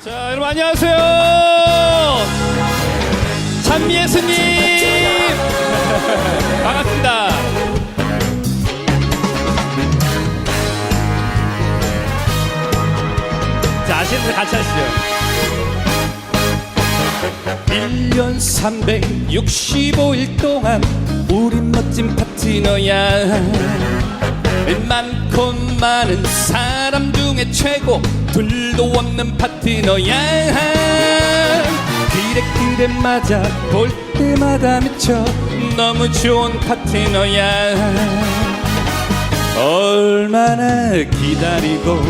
자, 여러분 안녕하세요. 찬미예수님 반갑습니다. 자, 아시는 분들 같이 하시죠. 1년 365일 동안 우린 멋진 파트너야. 많고 많은 사람 중에 최고, 둘도 없는 파트너야. 그래 맞아, 볼 때마다 미쳐, 너무 좋은 파트너야. 얼마나 기다리고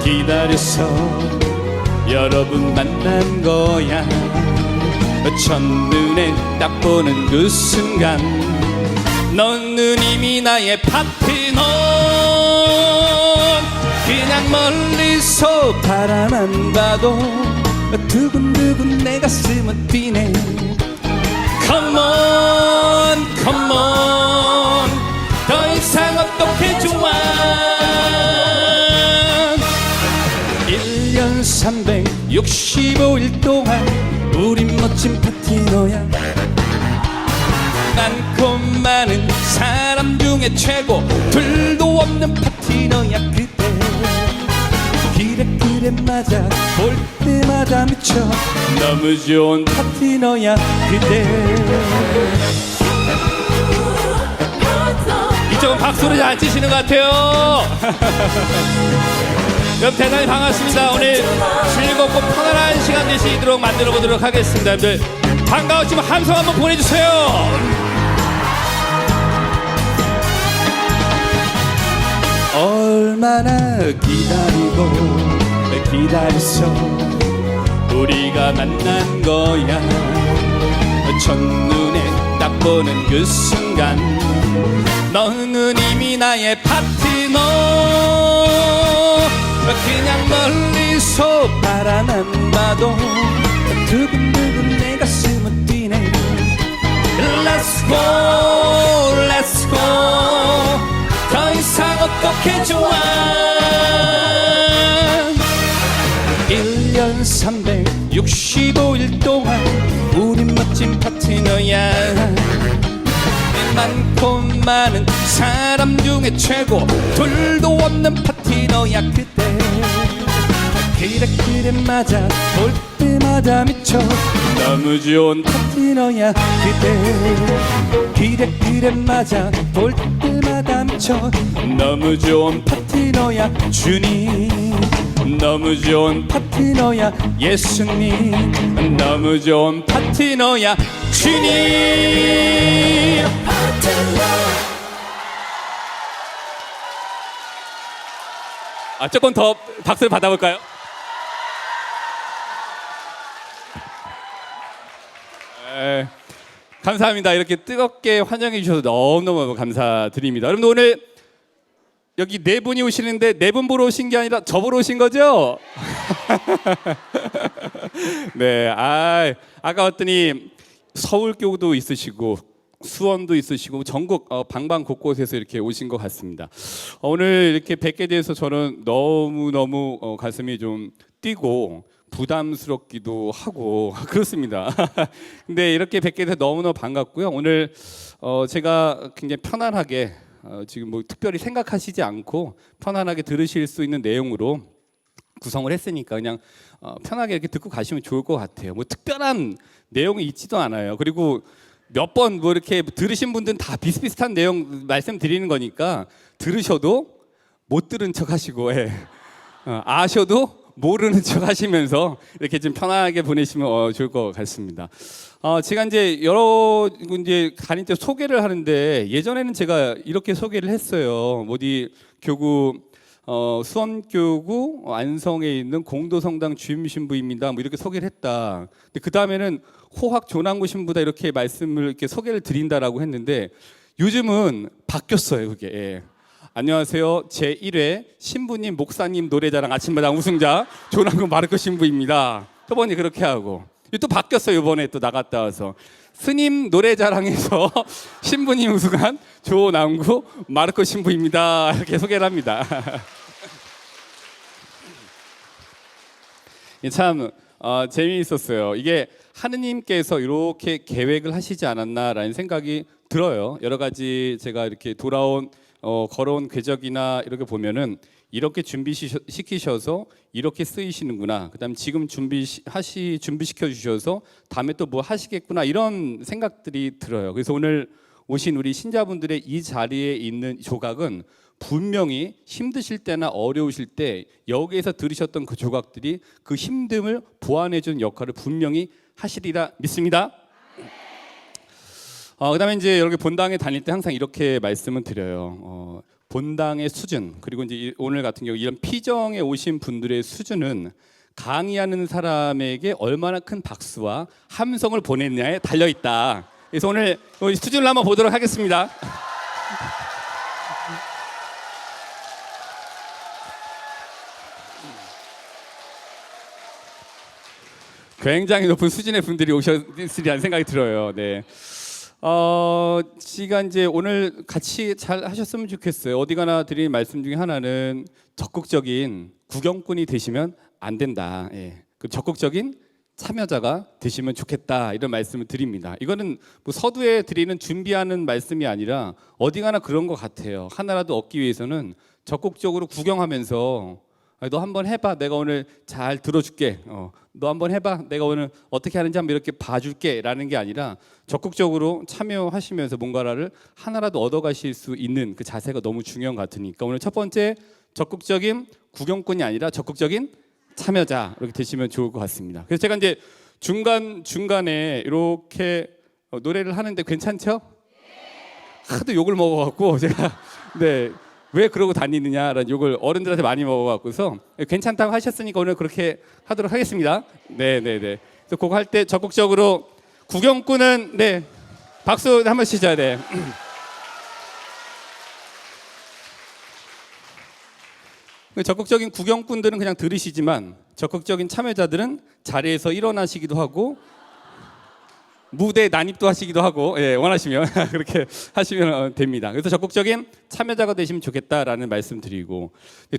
기다려서 여러분 만난 거야. 첫눈에 딱 보는 그 순간 너는 이미 나의 파트너. 그냥 멀리서 바라만 봐도 두근두근 내 가슴은 뛰네. Come on, come on, 더 이상 어떻게 좋아. 1년 365일 동안 우린 멋진 파트너야. 많고 많은 사람 중에 최고, 둘도 없는 파트너야. 그래 맞아, 볼 때마다 미쳐, 너무 좋은 파트너야 그대. 이쪽은 박수를 잘 치시는 것 같아요. 여러분 대단히 반갑습니다. 오늘 즐겁고 편안한 시간 되시도록 만들어 보도록 하겠습니다. 여러분들 반가우시면 함성 한번 보내주세요. 얼마나 기다리고 기다렸어 우리가 만난 거야. 첫눈에 딱 보는 그 순간 너는 이미 나의 파트너. 그냥 멀리서 바라만 봐도 두근두근 내 가슴은 뛰네. Let's go, let's go, 더 이상 어떻게 좋아. 1년 365일 동안 우린 멋진 파트너야. 많고 많은 사람 중에 최고, 둘도 없는 파트너야 그대. 그래 맞아, 볼 때마다 미쳐, 너무 좋은 파트너야 그대. 그래 맞아, 볼 때마다 미쳐, 너무 좋은 파트너야 주님. 너무 좋은 파트너야 예수님. 너무 좋은 파트너야 주님. 조금 더 박수를 받아볼까요? 감사합니다. 이렇게 뜨겁게 환영해 주셔서 너무너무 감사드립니다. 여러분들 오늘 여기 네 분이 오시는데 네 분 보러 오신 게 아니라 저 보러 오신 거죠? 네, 아까 왔더니 서울교도 있으시고 수원도 있으시고 전국 방방 곳곳에서 이렇게 오신 것 같습니다. 오늘 이렇게 뵙게 돼서 저는 너무너무 가슴이 좀 뛰고 부담스럽기도 하고 그렇습니다. 근데 이렇게 뵙게 돼서 너무너무 반갑고요. 오늘 제가 굉장히 편안하게 지금 뭐 특별히 생각하시지 않고 편안하게 들으실 수 있는 내용으로 구성을 했으니까 그냥 편하게 이렇게 듣고 가시면 좋을 것 같아요. 뭐 특별한 내용이 있지도 않아요. 그리고 몇 번 뭐 이렇게 들으신 분들은 다 비슷비슷한 내용 말씀드리는 거니까 들으셔도 못 들은 척 하시고 아셔도 모르는 척 하시면서 이렇게 좀 편하게 보내시면 좋을 것 같습니다. 제가 이제 여러 이제 가린 때 소개를 하는데 예전에는 제가 이렇게 소개를 했어요. 어디 교구 수원교구 안성에 있는 공도성당 주임 신부입니다. 뭐 이렇게 소개를 했다. 근데 그 다음에는 호학 조남구 신부다 이렇게 말씀을 이렇게 소개를 드린다라고 했는데 요즘은 바뀌었어요. 그게. 안녕하세요. 제1회 신부님 목사님 노래자랑 아침마당 우승자 조남구 마르코 신부입니다. 저번에 그렇게 하고 또 바뀌었어요. 이번에 또 나갔다 와서 스님 노래자랑에서 신부님 우승한 조남구 마르코 신부입니다. 이렇게 소개를 합니다. 참 재미있었어요. 이게 하느님께서 이렇게 계획을 하시지 않았나라는 생각이 들어요. 여러 가지 제가 이렇게 돌아온 걸어온 궤적이나 이렇게 보면은 이렇게 준비시키셔서 이렇게 쓰이시는구나. 그다음에 지금 준비시켜 주셔서 다음에 또 뭐 하시겠구나 이런 생각들이 들어요. 그래서 오늘 오신 우리 신자분들의 이 자리에 있는 조각은 분명히 힘드실 때나 어려우실 때 여기에서 들으셨던 그 조각들이 그 힘듦을 보완해 준 역할을 분명히 하시리라 믿습니다. 그다음에 이제 여기 본당에 다닐 때 항상 이렇게 말씀을 드려요. 본당의 수준, 그리고 이제 오늘 같은 경우 이런 피정에 오신 분들의 수준은 강의하는 사람에게 얼마나 큰 박수와 함성을 보냈냐에 달려 있다. 그래서 오늘 수준을 한번 보도록 하겠습니다. 굉장히 높은 수준의 분들이 오셨으리라는 생각이 들어요. 네. 시간 이제 오늘 같이 잘 하셨으면 좋겠어요. 어디 가나 드린 말씀 중에 하나는 적극적인 구경꾼이 되시면 안 된다. 예. 그 적극적인 참여자가 되시면 좋겠다 이런 말씀을 드립니다. 이거는 뭐 서두에 드리는 준비하는 말씀이 아니라 어디 가나 그런 것 같아요. 하나라도 얻기 위해서는 적극적으로 구경하면서 너 한번 해봐. 내가 오늘 잘 들어줄게. 너 한번 해봐. 내가 오늘 어떻게 하는지 한번 이렇게 봐줄게라는 게 아니라 적극적으로 참여하시면서 뭔가를 하나라도 얻어가실 수 있는 그 자세가 너무 중요한 것 같으니까 오늘 첫 번째 적극적인 구경꾼이 아니라 적극적인 참여자 이렇게 되시면 좋을 것 같습니다. 그래서 제가 이제 중간에 이렇게 노래를 하는데 괜찮죠? 하도 욕을 먹어갖고 제가 네. 왜 그러고 다니느냐라는 욕을 어른들한테 많이 먹어갖고서 괜찮다고 하셨으니까 오늘 그렇게 하도록 하겠습니다. 네네네. 그래서 그거 할 때 적극적으로 구경꾼은 네 박수 한 번씩 쳐야 돼. 적극적인 구경꾼들은 그냥 들으시지만 적극적인 참여자들은 자리에서 일어나시기도 하고 무대 난입도 하시기도 하고 예, 원하시면 그렇게 하시면 됩니다. 그래서 적극적인 참여자가 되시면 좋겠다라는 말씀드리고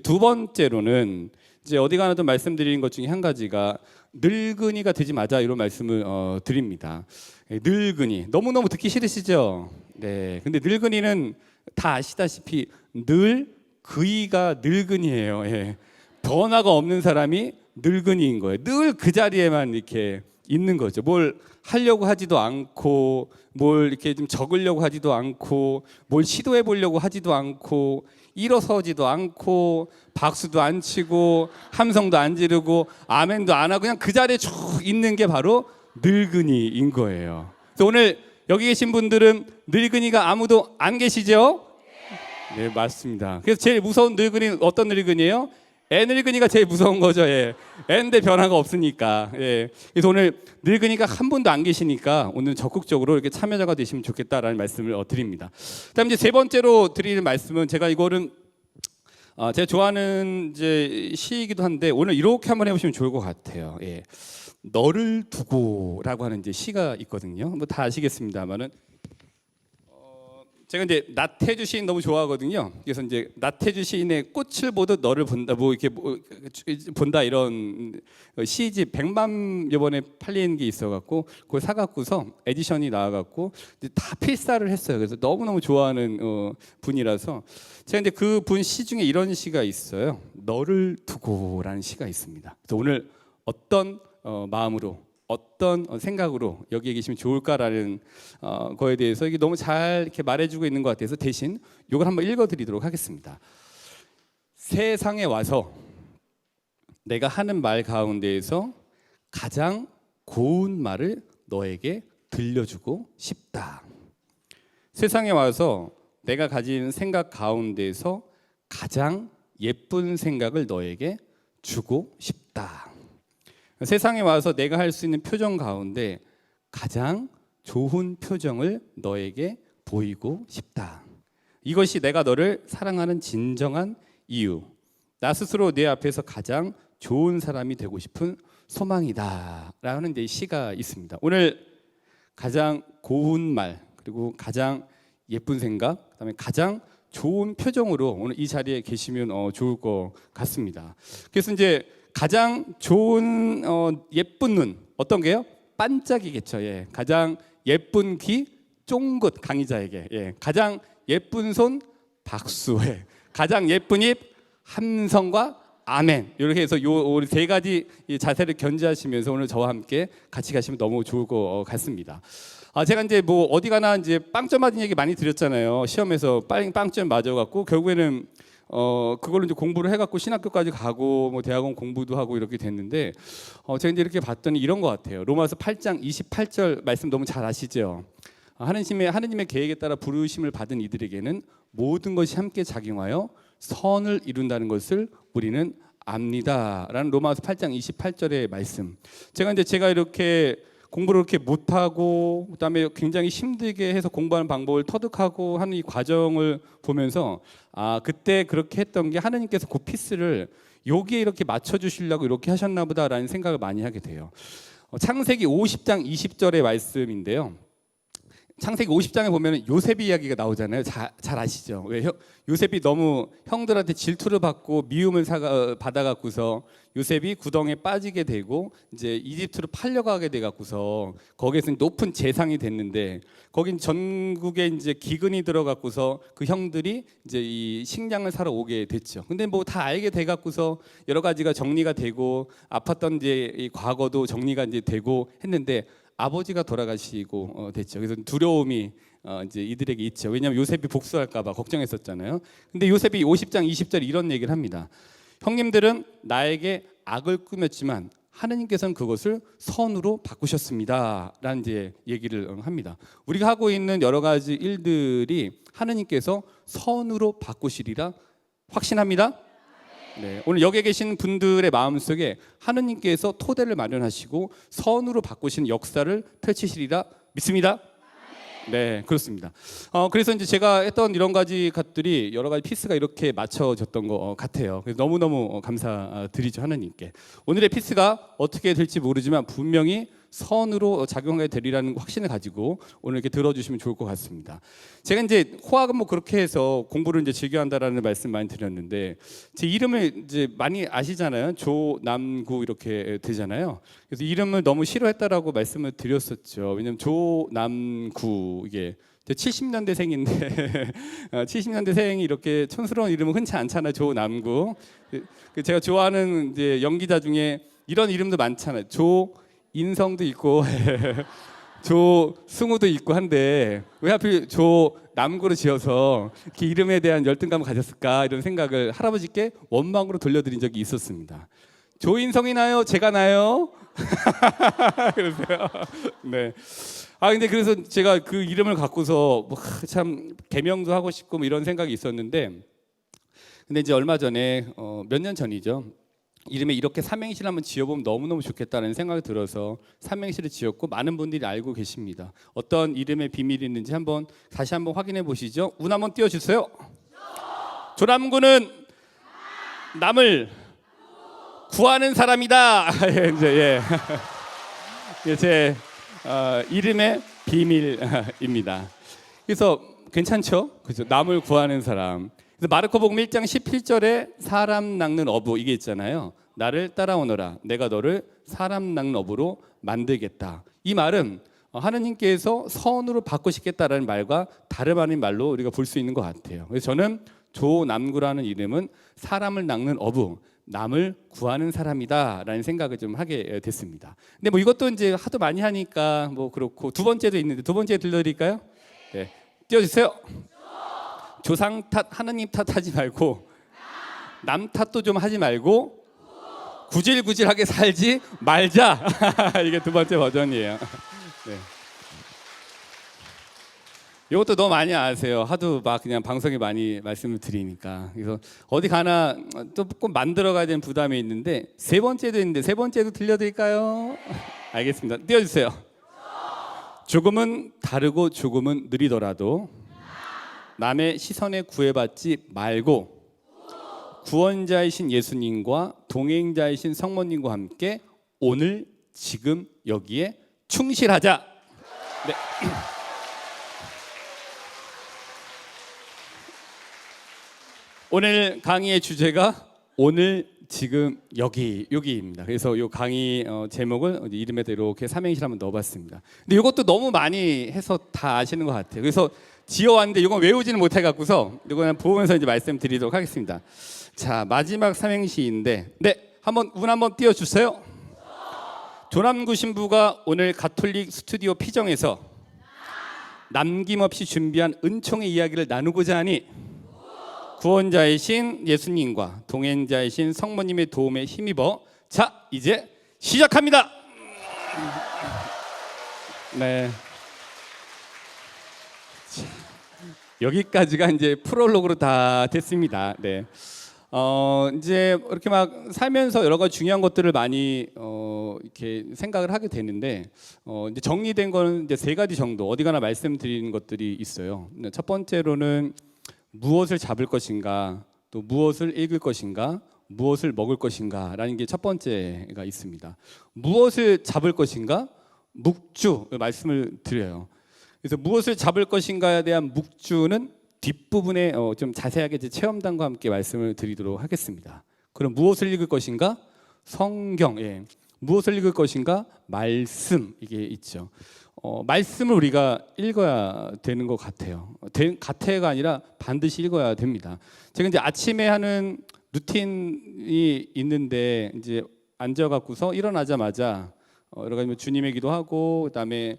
두 번째로는 이제 어디 가나도 말씀드리는 것 중에 한 가지가 늙은이가 되지 마자 이런 말씀을 드립니다. 늙은이 너무너무 듣기 싫으시죠? 네. 근데 늙은이는 다 아시다시피 늘 그이가 늙은이에요. 예. 변화가 없는 사람이 늙은이인 거예요. 늘 그 자리에만 이렇게 있는 거죠. 뭘 하려고 하지도 않고 뭘 이렇게 좀 적으려고 하지도 않고 뭘 시도해 보려고 하지도 않고 일어서지도 않고 박수도 안 치고 함성도 안 지르고 아멘도 안 하고 그냥 그 자리에 쭉 있는 게 바로 늙은이인 거예요. 그래서 오늘 여기 계신 분들은 늙은이가 아무도 안 계시죠? 네, 맞습니다. 그래서 제일 무서운 늙은이는 어떤 늙은이에요? 애 늙은이가 제일 무서운 거죠. 예. 애인데 변화가 없으니까. 예. 그래서 오늘 늙은이가 한 분도 안 계시니까 오늘 적극적으로 이렇게 참여자가 되시면 좋겠다라는 말씀을 드립니다. 그다음 이제 세 번째로 드리는 말씀은 제가 이거는 제가 좋아하는 이제 시이기도 한데 오늘 이렇게 한번 해보시면 좋을 것 같아요. 예. 너를 두고라고 하는 이제 시가 있거든요. 뭐 다 아시겠습니다만은. 제가 이제 나태주 시인 너무 좋아하거든요. 그래서 이제 나태주 시인의 꽃을 보듯 너를 본다, 뭐 이렇게 본다 이런 시집 100만 이번에 팔린 게 있어갖고 그걸 사갖고서 에디션이 나와갖고 다 필사를 했어요. 그래서 너무 너무 좋아하는 분이라서 제가 이제 그 분 시 중에 이런 시가 있어요. 너를 두고라는 시가 있습니다. 그래서 오늘 어떤 마음으로 어떤 생각으로 여기에 계시면 좋을까라는 거에 대해서 이게 너무 잘 이렇게 말해주고 있는 것 같아서 대신 이걸 한번 읽어드리도록 하겠습니다. 세상에 와서 내가 하는 말 가운데에서 가장 고운 말을 너에게 들려주고 싶다. 세상에 와서 내가 가진 생각 가운데에서 가장 예쁜 생각을 너에게 주고 싶다. 세상에 와서 내가 할 수 있는 표정 가운데 가장 좋은 표정을 너에게 보이고 싶다. 이것이 내가 너를 사랑하는 진정한 이유. 나 스스로 내 앞에서 가장 좋은 사람이 되고 싶은 소망이다. 라는 이제 시가 있습니다. 오늘 가장 고운 말 그리고 가장 예쁜 생각 그다음에 가장 좋은 표정으로 오늘 이 자리에 계시면 좋을 것 같습니다. 그래서 이제 가장 좋은 예쁜 눈 어떤 게요? 반짝이겠죠. 예. 가장 예쁜 귀 쫑긋 강의자에게. 예. 가장 예쁜 손 박수. 예. 가장 예쁜 입 함성과 아멘. 이렇게 해서 우리 세 가지 자세를 견지하시면서 오늘 저와 함께 같이 가시면 너무 좋을 것 같습니다. 제가 이제 뭐 어디 가나 이제 빵점 맞은 얘기 많이 드렸잖아요. 시험에서 빵점 맞아갖고 결국에는 그걸로 이제 공부를 해갖고 신학교까지 가고 뭐 대학원 공부도 하고 이렇게 됐는데 제가 이제 이렇게 봤더니 이런 것 같아요. 로마서 8장 28절 말씀 너무 잘 아시죠? 하느님의 계획에 따라 부르심을 받은 이들에게는 모든 것이 함께 작용하여 선을 이룬다는 것을 우리는 압니다라는 로마서 8장 28절의 말씀. 제가 이렇게 공부를 그렇게 못하고 그다음에 굉장히 힘들게 해서 공부하는 방법을 터득하고 하는 이 과정을 보면서 그때 그렇게 했던 게 하나님께서 그 피스를 여기에 이렇게 맞춰주시려고 이렇게 하셨나 보다라는 생각을 많이 하게 돼요. 창세기 50장 20절의 말씀인데요. 창세기 50장에 보면 요셉이 이야기가 나오잖아요. 잘 아시죠? 왜 요셉이 너무 형들한테 질투를 받고 미움을 받아갖고서 요셉이 구덩이에 빠지게 되고 이제 이집트로 팔려가게 돼갖고서 거기에서 높은 재상이 됐는데 거긴 전국에 이제 기근이 들어갖고서 그 형들이 이제 이 식량을 사러 오게 됐죠. 근데 뭐 다 알게 돼갖고서 여러 가지가 정리가 되고 아팠던 이제 이 과거도 정리가 이제 되고 했는데. 아버지가 돌아가시고 됐죠. 그래서 두려움이 이제 이들에게 있죠. 왜냐하면 요셉이 복수할까봐 걱정했었잖아요. 근데 요셉이 50장 20절에 이런 얘기를 합니다. 형님들은 나에게 악을 꾸몄지만 하느님께서는 그것을 선으로 바꾸셨습니다. 라는 이제 얘기를 합니다. 우리가 하고 있는 여러 가지 일들이 하느님께서 선으로 바꾸시리라 확신합니다. 네, 오늘 여기 계신 분들의 마음속에 하느님께서 토대를 마련하시고 선으로 바꾸시는 역사를 펼치시리라 믿습니다. 네, 그렇습니다. 그래서 이제 제가 했던 이런 가지 것들이 여러 가지 피스가 이렇게 맞춰졌던 것 같아요. 그래서 너무너무 감사드리죠, 하느님께. 오늘의 피스가 어떻게 될지 모르지만 분명히 선으로 작용하게 되리라는 확신을 가지고 오늘 이렇게 들어주시면 좋을 것 같습니다. 제가 이제 호학은 뭐 그렇게 해서 공부를 이제 즐겨한다라는 말씀 많이 드렸는데 제 이름을 이제 많이 아시잖아요. 조남구 이렇게 되잖아요. 그래서 이름을 너무 싫어했다라고 말씀을 드렸었죠. 왜냐면 조남구 이게 70년대생인데 70년대생이 이렇게 촌스러운 이름은 흔치 않잖아요. 조남구. 제가 좋아하는 이제 연기자 중에 이런 이름도 많잖아요. 인성도 있고 조승우도 있고 한데 왜 하필 조남구로 지어서 이렇게 이름에 대한 열등감을 가졌을까 이런 생각을 할아버지께 원망으로 돌려드린 적이 있었습니다. 조인성이 나요? 제가 나요? 그러세요? 네. 근데 그래서 제가 그 이름을 갖고서 참 개명도 하고 싶고 뭐 이런 생각이 있었는데 근데 이제 얼마 전에 몇 년 전이죠. 이름에 이렇게 삼행시를 한번 지어보면 너무너무 좋겠다는 생각이 들어서 삼행시를 지었고 많은 분들이 알고 계십니다. 어떤 이름의 비밀이 있는지 다시 한번 확인해 보시죠. 운 한번 띄워주세요. 조남구는 남을 구하는 사람이다. 이제 제 이름의 비밀입니다. 그래서 괜찮죠? 그죠? 남을 구하는 사람. 그래서 마르코복음 1장 17절에 사람 낚는 어부 이게 있잖아요. 나를 따라오너라. 내가 너를 사람 낚는 어부로 만들겠다. 이 말은 하느님께서 선으로 바꾸시겠다라는 말과 다름 아닌 말로 우리가 볼 수 있는 것 같아요. 그래서 저는 조남구라는 이름은 사람을 낚는 어부, 남을 구하는 사람이다라는 생각을 좀 하게 됐습니다. 근데 뭐 이것도 이제 하도 많이 하니까 뭐 그렇고 두 번째도 있는데 두 번째 들려드릴까요? 네, 띄워주세요. 조상 탓, 하느님 탓하지 말고 남 탓도 좀 하지 말고 구질구질하게 살지 말자. 이게 두 번째 버전이에요. 네. 이것도 너무 많이 아세요. 하도 막 그냥 방송에 많이 말씀을 드리니까. 그래서 어디 가나 또 꼭 만들어 가야 되는 부담이 있는데 세 번째도 있는데 세 번째도 들려드릴까요? 알겠습니다. 띄워주세요. 조금은 다르고 조금은 느리더라도 남의 시선에 구애받지 말고 구원자이신 예수님과 동행자이신 성모님과 함께 오늘 지금 여기에 충실하자. 네. 오늘 강의의 주제가 오늘 지금 여기입니다. 그래서 요 강의 제목을 이름에도 이렇게 삼행시를 한번 넣어봤습니다. 근데 이것도 너무 많이 해서 다 아시는 것 같아요. 그래서 지어왔는데 이건 외우지는 못해갖고서 이거는 보면서 이제 말씀드리도록 하겠습니다. 자, 마지막 삼행시인데, 네, 한번 운 한번 띄워주세요. 조남구 신부가 오늘 가톨릭 스튜디오 피정에서 남김없이 준비한 은총의 이야기를 나누고자 하니 구원자이신 예수님과 동행자이신 성모님의 도움에 힘입어 자 이제 시작합니다. 네, 여기까지가 이제 프롤로그로 다 됐습니다. 네, 이제 이렇게 막 살면서 여러 가지 중요한 것들을 많이 이렇게 생각을 하게 되는데 이제 정리된 거는 이제 세 가지 정도 어디 가나 말씀드리는 것들이 있어요. 첫 번째로는 무엇을 잡을 것인가, 또 무엇을 읽을 것인가, 무엇을 먹을 것인가라는 게 첫 번째가 있습니다. 무엇을 잡을 것인가? 묵주 말씀을 드려요. 그래서 무엇을 잡을 것인가에 대한 묵주는 뒷부분에 좀 자세하게 체험단과 함께 말씀을 드리도록 하겠습니다. 그럼 무엇을 읽을 것인가? 성경. 예. 무엇을 읽을 것인가? 말씀. 이게 있죠. 말씀을 우리가 읽어야 되는 것 같아요. 같아가 아니라 반드시 읽어야 됩니다. 제가 이제 아침에 하는 루틴이 있는데 이제 앉아갖고서 일어나자마자 여러 가지 주님의 기도하고 그다음에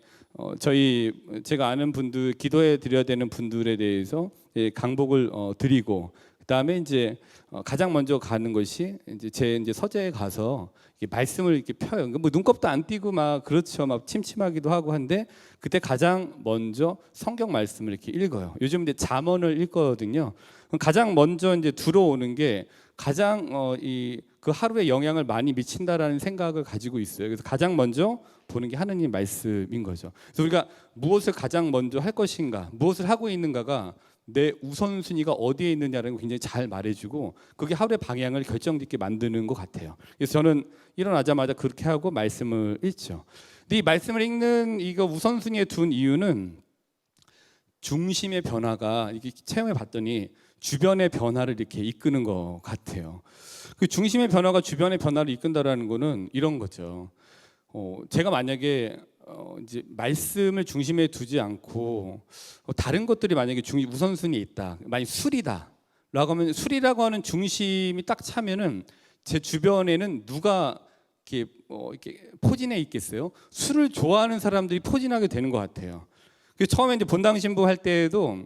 제가 아는 분들 기도해 드려야 되는 분들에 대해서 강복을 드리고 그다음에 이제 가장 먼저 가는 것이 이제 서재에 가서 말씀을 이렇게 펴요. 뭐 눈곱도 안 띄고 막 그렇죠. 막 침침하기도 하고 한데 그때 가장 먼저 성경 말씀을 이렇게 읽어요. 요즘 이제 잠언을 읽거든요. 가장 먼저 이제 들어오는 게 가장 그 하루에 영향을 많이 미친다라는 생각을 가지고 있어요. 그래서 가장 먼저 보는 게 하느님 말씀인 거죠. 그래서 우리가 무엇을 가장 먼저 할 것인가, 무엇을 하고 있는가가 내 우선순위가 어디에 있느냐는 걸 굉장히 잘 말해주고 그게 하루의 방향을 결정짓게 만드는 것 같아요. 그래서 저는 일어나자마자 그렇게 하고 말씀을 읽죠. 근데 이 말씀을 읽는 이거 우선순위에 둔 이유는 중심의 변화가 이렇게 체험해 봤더니 주변의 변화를 이렇게 이끄는 것 같아요. 그 중심의 변화가 주변의 변화를 이끈다라는 거는 이런 거죠. 제가 만약에 이제 말씀을 중심에 두지 않고 다른 것들이 만약에 우선순위에 있다. 만약 술이다라고 하면 술이라고 하는 중심이 딱 차면은 제 주변에는 누가 이렇게 포진해 있겠어요? 술을 좋아하는 사람들이 포진하게 되는 것 같아요. 그래서 처음에 이제 본당 신부 할 때에도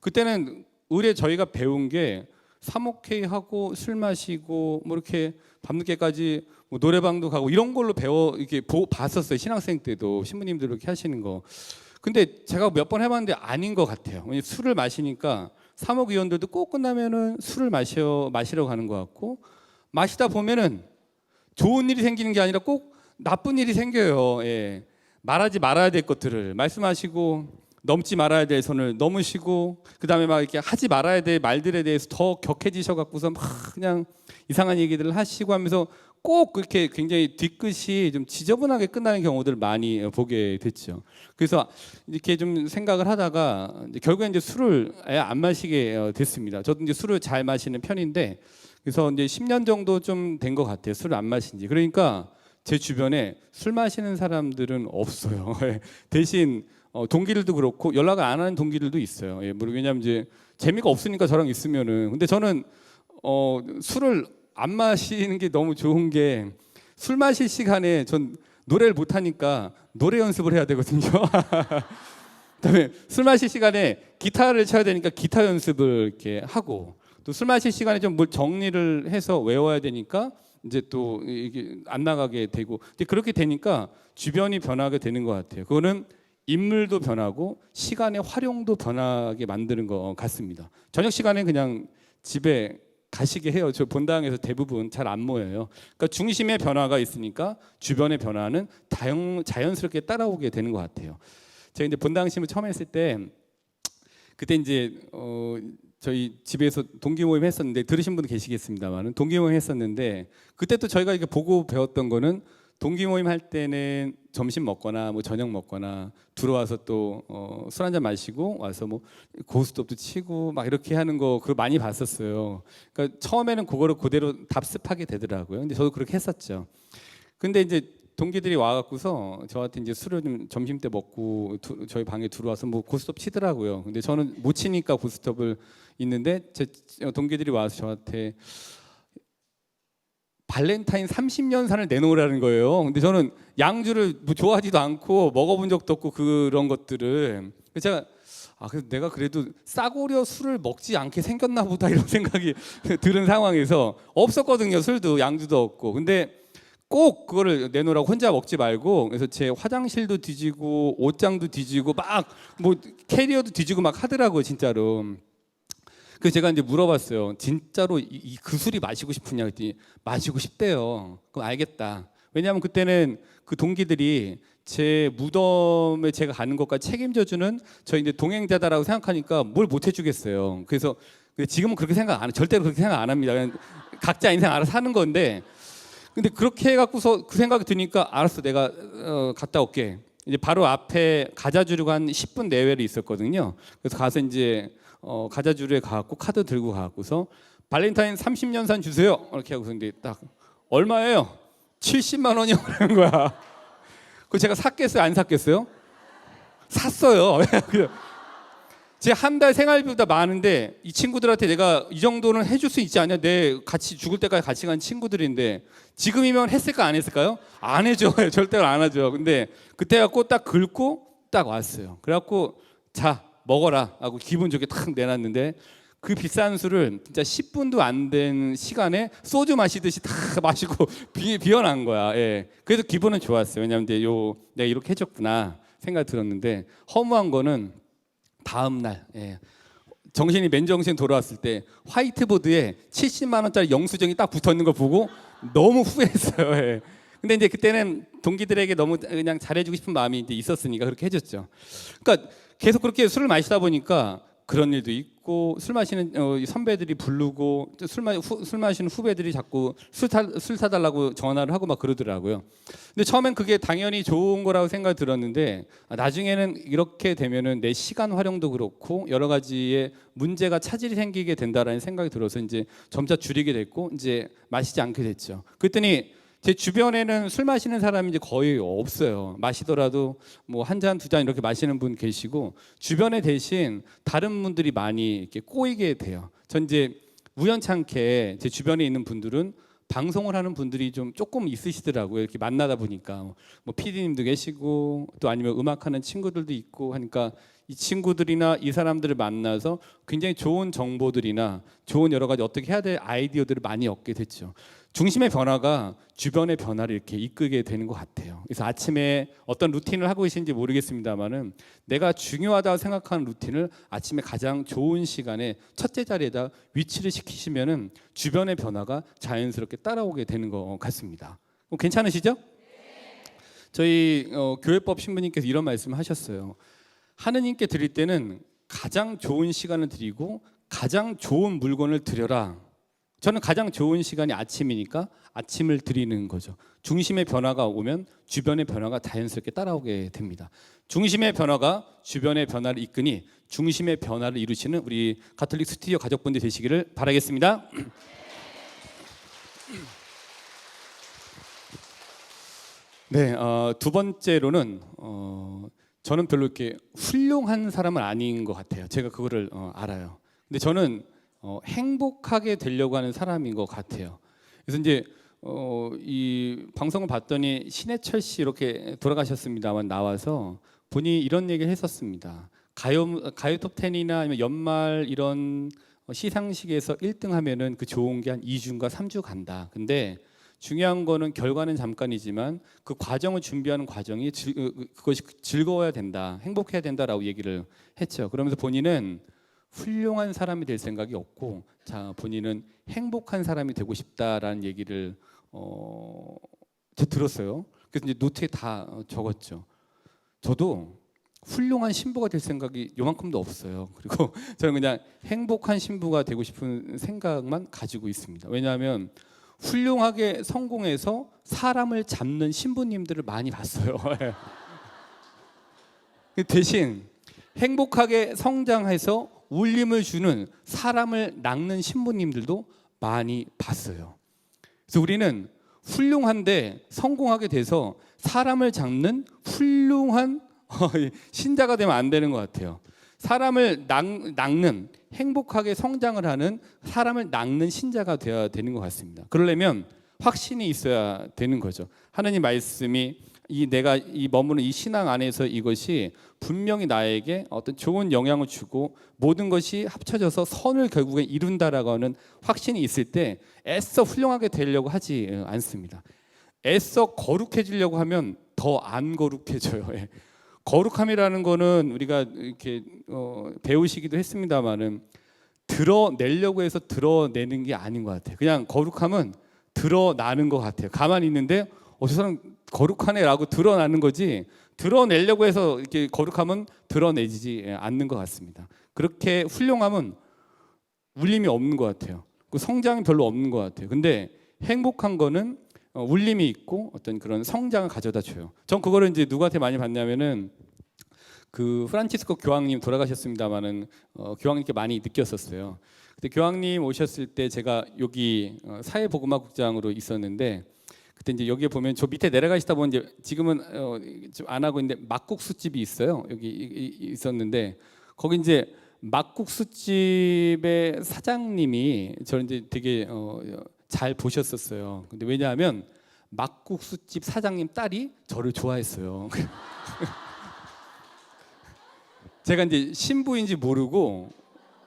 그때는 의뢰 저희가 배운 게 사목회의 하고 술 마시고 뭐 이렇게 밤늦게까지 뭐 노래방도 가고 이런 걸로 이렇게 봤었어요. 신학생 때도 신부님들 이렇게 하시는 거. 근데 제가 몇 번 해봤는데 아닌 것 같아요. 술을 마시니까 사목위원들도 꼭 끝나면은 술을 마시러 가는 것 같고 마시다 보면은 좋은 일이 생기는 게 아니라 꼭 나쁜 일이 생겨요. 예. 말하지 말아야 될 것들을 말씀하시고 넘지 말아야 될 선을 넘으시고 그다음에 막 이렇게 하지 말아야 될 말들에 대해서 더 격해지셔 갖고서 막 그냥 이상한 얘기들을 하시고 하면서 꼭 그렇게 굉장히 뒤끝이 좀 지저분하게 끝나는 경우들을 많이 보게 됐죠. 그래서 이렇게 좀 생각을 하다가 결국에 이제 술을 아예 안 마시게 됐습니다. 저도 이제 술을 잘 마시는 편인데 그래서 이제 10년 정도 좀 된 것 같아요. 술을 안 마신 지. 그러니까 제 주변에 술 마시는 사람들은 없어요. 대신 동기들도 그렇고 연락을 안 하는 동기들도 있어요. 예, 왜냐하면 이제 재미가 없으니까 저랑 있으면은. 근데 저는 술을 안 마시는 게 너무 좋은 게 술 마실 시간에 전 노래를 못 하니까 노래 연습을 해야 되거든요. 그다음에 술 마실 시간에 기타를 쳐야 되니까 기타 연습을 이렇게 하고 또 술 마실 시간에 좀 뭘 정리를 해서 외워야 되니까 이제 또 이게 안 나가게 되고 그렇게 되니까 주변이 변하게 되는 것 같아요. 그거는 인물도 변하고 시간의 활용도 변하게 만드는 것 같습니다. 저녁 시간에 그냥 집에 가시게 해요. 저 본당에서 대부분 잘 안 모여요. 그러니까 중심의 변화가 있으니까 주변의 변화는 자연스럽게 따라오게 되는 것 같아요. 제가 이제 본당 신부 처음 했을 때 그때 이제 저희 집에서 동기 모임 했었는데 들으신 분 계시겠습니다만은 동기 모임 했었는데 그때 또 저희가 이렇게 보고 배웠던 거는 동기 모임 할 때는 점심 먹거나 뭐 저녁 먹거나 들어와서 또 술 한잔 마시고 와서 뭐 고스톱도 치고 막 이렇게 하는 거 그걸 많이 봤었어요. 그러니까 처음에는 그거를 그대로 답습하게 되더라고요. 근데 저도 그렇게 했었죠. 근데 이제 동기들이 와갖고서 저한테 이제 술을 좀 점심 때 먹고 저희 방에 들어와서 뭐 고스톱 치더라고요. 근데 저는 못 치니까 고스톱을 있는데 제 동기들이 와서 저한테 발렌타인 30년산을 내놓으라는 거예요. 근데 저는 양주를 뭐 좋아하지도 않고 먹어본 적도 없고 그런 것들을. 그래서 제가 그래서 내가 그래도 싸구려 술을 먹지 않게 생겼나 보다 이런 생각이 들은 상황에서 없었거든요. 술도 양주도 없고. 근데 꼭 그거를 내놓으라고 혼자 먹지 말고 그래서 제 화장실도 뒤지고 옷장도 뒤지고 막 뭐 캐리어도 뒤지고 막 하더라고요. 진짜로. 그래서 제가 이제 물어봤어요. 진짜로 그 술이 마시고 싶으냐 그랬더니 마시고 싶대요. 그럼 알겠다. 왜냐하면 그때는 그 동기들이 제 무덤에 제가 가는 것까지 책임져주는 저희 이제 동행자다라고 생각하니까 뭘 못 해주겠어요. 그래서 지금은 그렇게 생각 안 해. 절대로 그렇게 생각 안 합니다. 그냥 각자 인생 알아서 사는 건데. 근데 그렇게 해갖고서 그 생각이 드니까 알았어, 내가 갔다 올게. 이제 바로 앞에 가자주류가 한 10분 내외로 있었거든요. 그래서 가서 이제 가자주류에 가갖고 카드 들고 가갖고서 발렌타인 30년산 주세요. 이렇게 하고서 근데 딱 얼마예요? 70만 원이요. 그러는 거야. 그 제가 샀겠어요? 안 샀겠어요? 샀어요. 제 한 달 생활비보다 많은데 이 친구들한테 내가 이 정도는 해줄 수 있지 않냐? 내 같이 죽을 때까지 같이 간 친구들인데 지금이면 했을까 안 했을까요? 안 해줘. 절대로 안 하죠. 근데 그때 갖고 딱 긁고 딱 왔어요. 그래갖고 자 먹어라 하고 기분 좋게 탁 내놨는데 그 비싼 술을 진짜 10분도 안 된 시간에 소주 마시듯이 다 마시고 비어난 거야. 예. 그래서 기분은 좋았어요. 왜냐하면 내가 이렇게 해줬구나 생각이 들었는데 허무한 거는 다음 날 정신이 맨정신 돌아왔을 때 화이트보드에 70만 원짜리 영수증이 딱 붙어 있는 걸 보고 너무 후회했어요. 예. 근데 이제 그때는 동기들에게 너무 그냥 잘해주고 싶은 마음이 이제 있었으니까 그렇게 해줬죠. 그러니까 계속 그렇게 술을 마시다 보니까 그런 일도 있고 술 마시는 선배들이 부르고 술 마시는 후배들이 자꾸 술 사달라고 전화를 하고 막 그러더라고요. 근데 처음엔 그게 당연히 좋은 거라고 생각이 들었는데 나중에는 이렇게 되면은 내 시간 활용도 그렇고 여러 가지의 문제가 차질이 생기게 된다라는 생각이 들어서 이제 점차 줄이게 됐고 이제 마시지 않게 됐죠. 그랬더니 제 주변에는 술 마시는 사람이 이제 거의 없어요. 마시더라도 뭐 한 잔, 두 잔 이렇게 마시는 분 계시고 주변에 대신 다른 분들이 많이 이렇게 꼬이게 돼요. 전 이제 우연찮게 제 주변에 있는 분들은 방송을 하는 분들이 좀 조금 있으시더라고요. 이렇게 만나다 보니까 뭐 PD님도 계시고 또 아니면 음악하는 친구들도 있고 하니까 이 친구들이나 이 사람들을 만나서 굉장히 좋은 정보들이나 좋은 여러 가지 어떻게 해야 될 아이디어들을 많이 얻게 됐죠. 중심의 변화가 주변의 변화를 이렇게 이끌게 되는 것 같아요. 그래서 아침에 어떤 루틴을 하고 계신지 모르겠습니다만은 내가 중요하다고 생각하는 루틴을 아침에 가장 좋은 시간에 첫째 자리에다 위치를 시키시면은 주변의 변화가 자연스럽게 따라오게 되는 것 같습니다. 괜찮으시죠? 저희 교회법 신부님께서 이런 말씀을 하셨어요. 하느님께 드릴 때는 가장 좋은 시간을 드리고 가장 좋은 물건을 드려라. 저는 가장 좋은 시간이 아침이니까 아침을 드리는 거죠. 중심의 변화가 오면 주변의 변화가 자연스럽게 따라오게 됩니다. 중심의 변화가 주변의 변화를 이끄니 중심의 변화를 이루시는 우리 가톨릭 스튜디오 가족분들 되시기를 바라겠습니다. 네, 두 번째로는 저는 별로 이렇게 훌륭한 사람은 아닌 것 같아요. 제가 그거를 알아요. 근데 저는 행복하게 되려고 하는 사람인 것 같아요. 그래서 이제 이 방송을 봤더니 신해철 씨 이렇게 돌아가셨습니다만 나와서 본인이 이런 얘기를 했었습니다. 가요 톱 10이나 아니면 연말 이런 시상식에서 1등 하면은 그 좋은 게 한 2주인가 3주 간다. 근데 중요한 거는 결과는 잠깐이지만 그 과정을 준비하는 과정이 그것이 즐거워야 된다, 행복해야 된다라고 얘기를 했죠. 그러면서 본인은 훌륭한 사람이 될 생각이 없고, 자 본인은 행복한 사람이 되고 싶다라는 얘기를 제가 들었어요. 그래서 이제 노트에 다 적었죠. 저도 훌륭한 신부가 될 생각이 요만큼도 없어요. 그리고 저는 그냥 행복한 신부가 되고 싶은 생각만 가지고 있습니다. 왜냐하면 훌륭하게 성공해서 사람을 잡는 신부님들을 많이 봤어요. 대신 행복하게 성장해서 울림을 주는 사람을 낚는 신부님들도 많이 봤어요. 그래서 우리는 훌륭한데 성공하게 돼서 사람을 잡는 훌륭한 신자가 되면 안 되는 것 같아요. 사람을 낚는, 행복하게 성장을 하는 사람을 낚는 신자가 되어야 되는 것 같습니다. 그러려면 확신이 있어야 되는 거죠. 하나님 말씀이 내가 머무는 이 신앙 안에서 이것이 분명히 나에게 어떤 좋은 영향을 주고 모든 것이 합쳐져서 선을 결국에 이룬다라고 하는 확신이 있을 때 애써 훌륭하게 되려고 하지 않습니다. 애써 거룩해지려고 하면 더 안 거룩해져요. 거룩함이라는 거는 우리가 이렇게 배우시기도 했습니다만은 드러내려고 해서 드러내는 게 아닌 것 같아요. 그냥 거룩함은 드러나는 것 같아요. 가만히 있는데 저 사람 거룩하네라고 드러나는 거지, 드러내려고 해서 이렇게 거룩함은 드러내지 않는 것 같습니다. 그렇게 훌륭함은 울림이 없는 것 같아요. 그 성장이 별로 없는 것 같아요. 근데 행복한 거는 울림이 있고 어떤 그런 성장을 가져다 줘요. 전 그거를 이제 누구한테 많이 봤냐면은 그 프란치스코 교황님 돌아가셨습니다만은 교황님께 많이 느꼈었어요. 그때 교황님 오셨을 때 제가 여기 사회복음화국장으로 있었는데, 그때 이제 여기에 보면 저 밑에 내려가시다 보면 이제 지금은 좀 안 하고 있는데 막국수집이 있어요. 여기 있었는데 거기 이제 막국수집의 사장님이 저를 이제 되게 잘 보셨었어요. 근데 왜냐하면 막국수집 사장님 딸이 저를 좋아했어요. 제가 이제 신부인지 모르고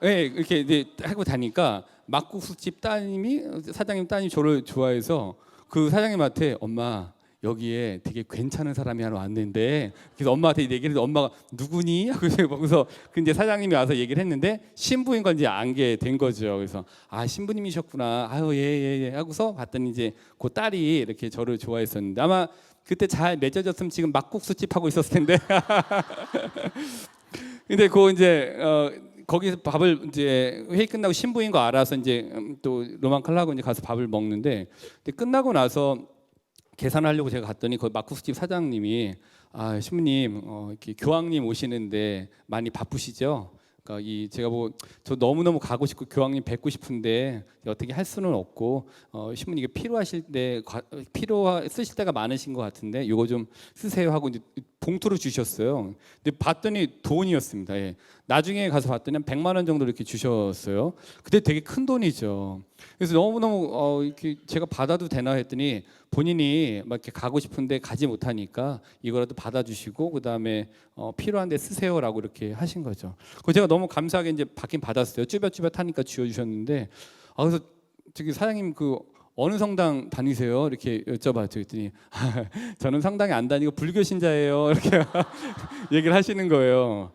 이렇게 이제 하고 다니까 막국수집 따님이 사장님 따님이 저를 좋아해서 그 사장님한테 엄마 여기에 되게 괜찮은 사람이 하나 왔는데, 그래서 엄마한테 얘기를 해서 엄마가 누구니? 그래서 이제 사장님이 와서 얘기를 했는데 신부인 건지 알게 된 거죠. 그래서 신부님이셨구나. 아유 예 하고서 봤더니 이제 그 딸이 이렇게 저를 좋아했었는데 아마 그때 잘 맺어졌으면 지금 막국수집 하고 있었을 텐데. 근데 이제 거기서 밥을 이제 회의 끝나고 신부인 거 알아서 이제 또 로망칼라고 이제 가서 밥을 먹는데, 근데 끝나고 나서 계산하려고 제가 갔더니 그 막국수집 사장님이 신부님 이렇게 교황님 오시는데 많이 바쁘시죠? 그러니까 제가 저 너무너무 가고 싶고 교황님 뵙고 싶은데 어떻게 할 수는 없고 신부님 이게 필요하실 때 쓰실 때가 많으신 것 같은데 이거 좀 쓰세요 하고 이제 봉투로 주셨어요. 근데 봤더니 돈이었습니다. 예. 나중에 가서 봤더니 한 100만 원 정도 이렇게 주셨어요. 그때 되게 큰 돈이죠. 그래서 너무너무 이렇게 제가 받아도 되나 했더니 본인이 막 이렇게 가고 싶은데 가지 못하니까 이거라도 받아주시고 그 다음에 필요한데 쓰세요라고 이렇게 하신 거죠. 그 제가 너무 감사하게 이제 받긴 받았어요. 쭈뼛쭈뼛하니까 쥐어주셨는데 그래서 저기 사장님 어느 성당 다니세요? 이렇게 여쭤봤죠. 그랬더니 저는 성당에 안 다니고 불교 신자예요. 이렇게 얘기를 하시는 거예요.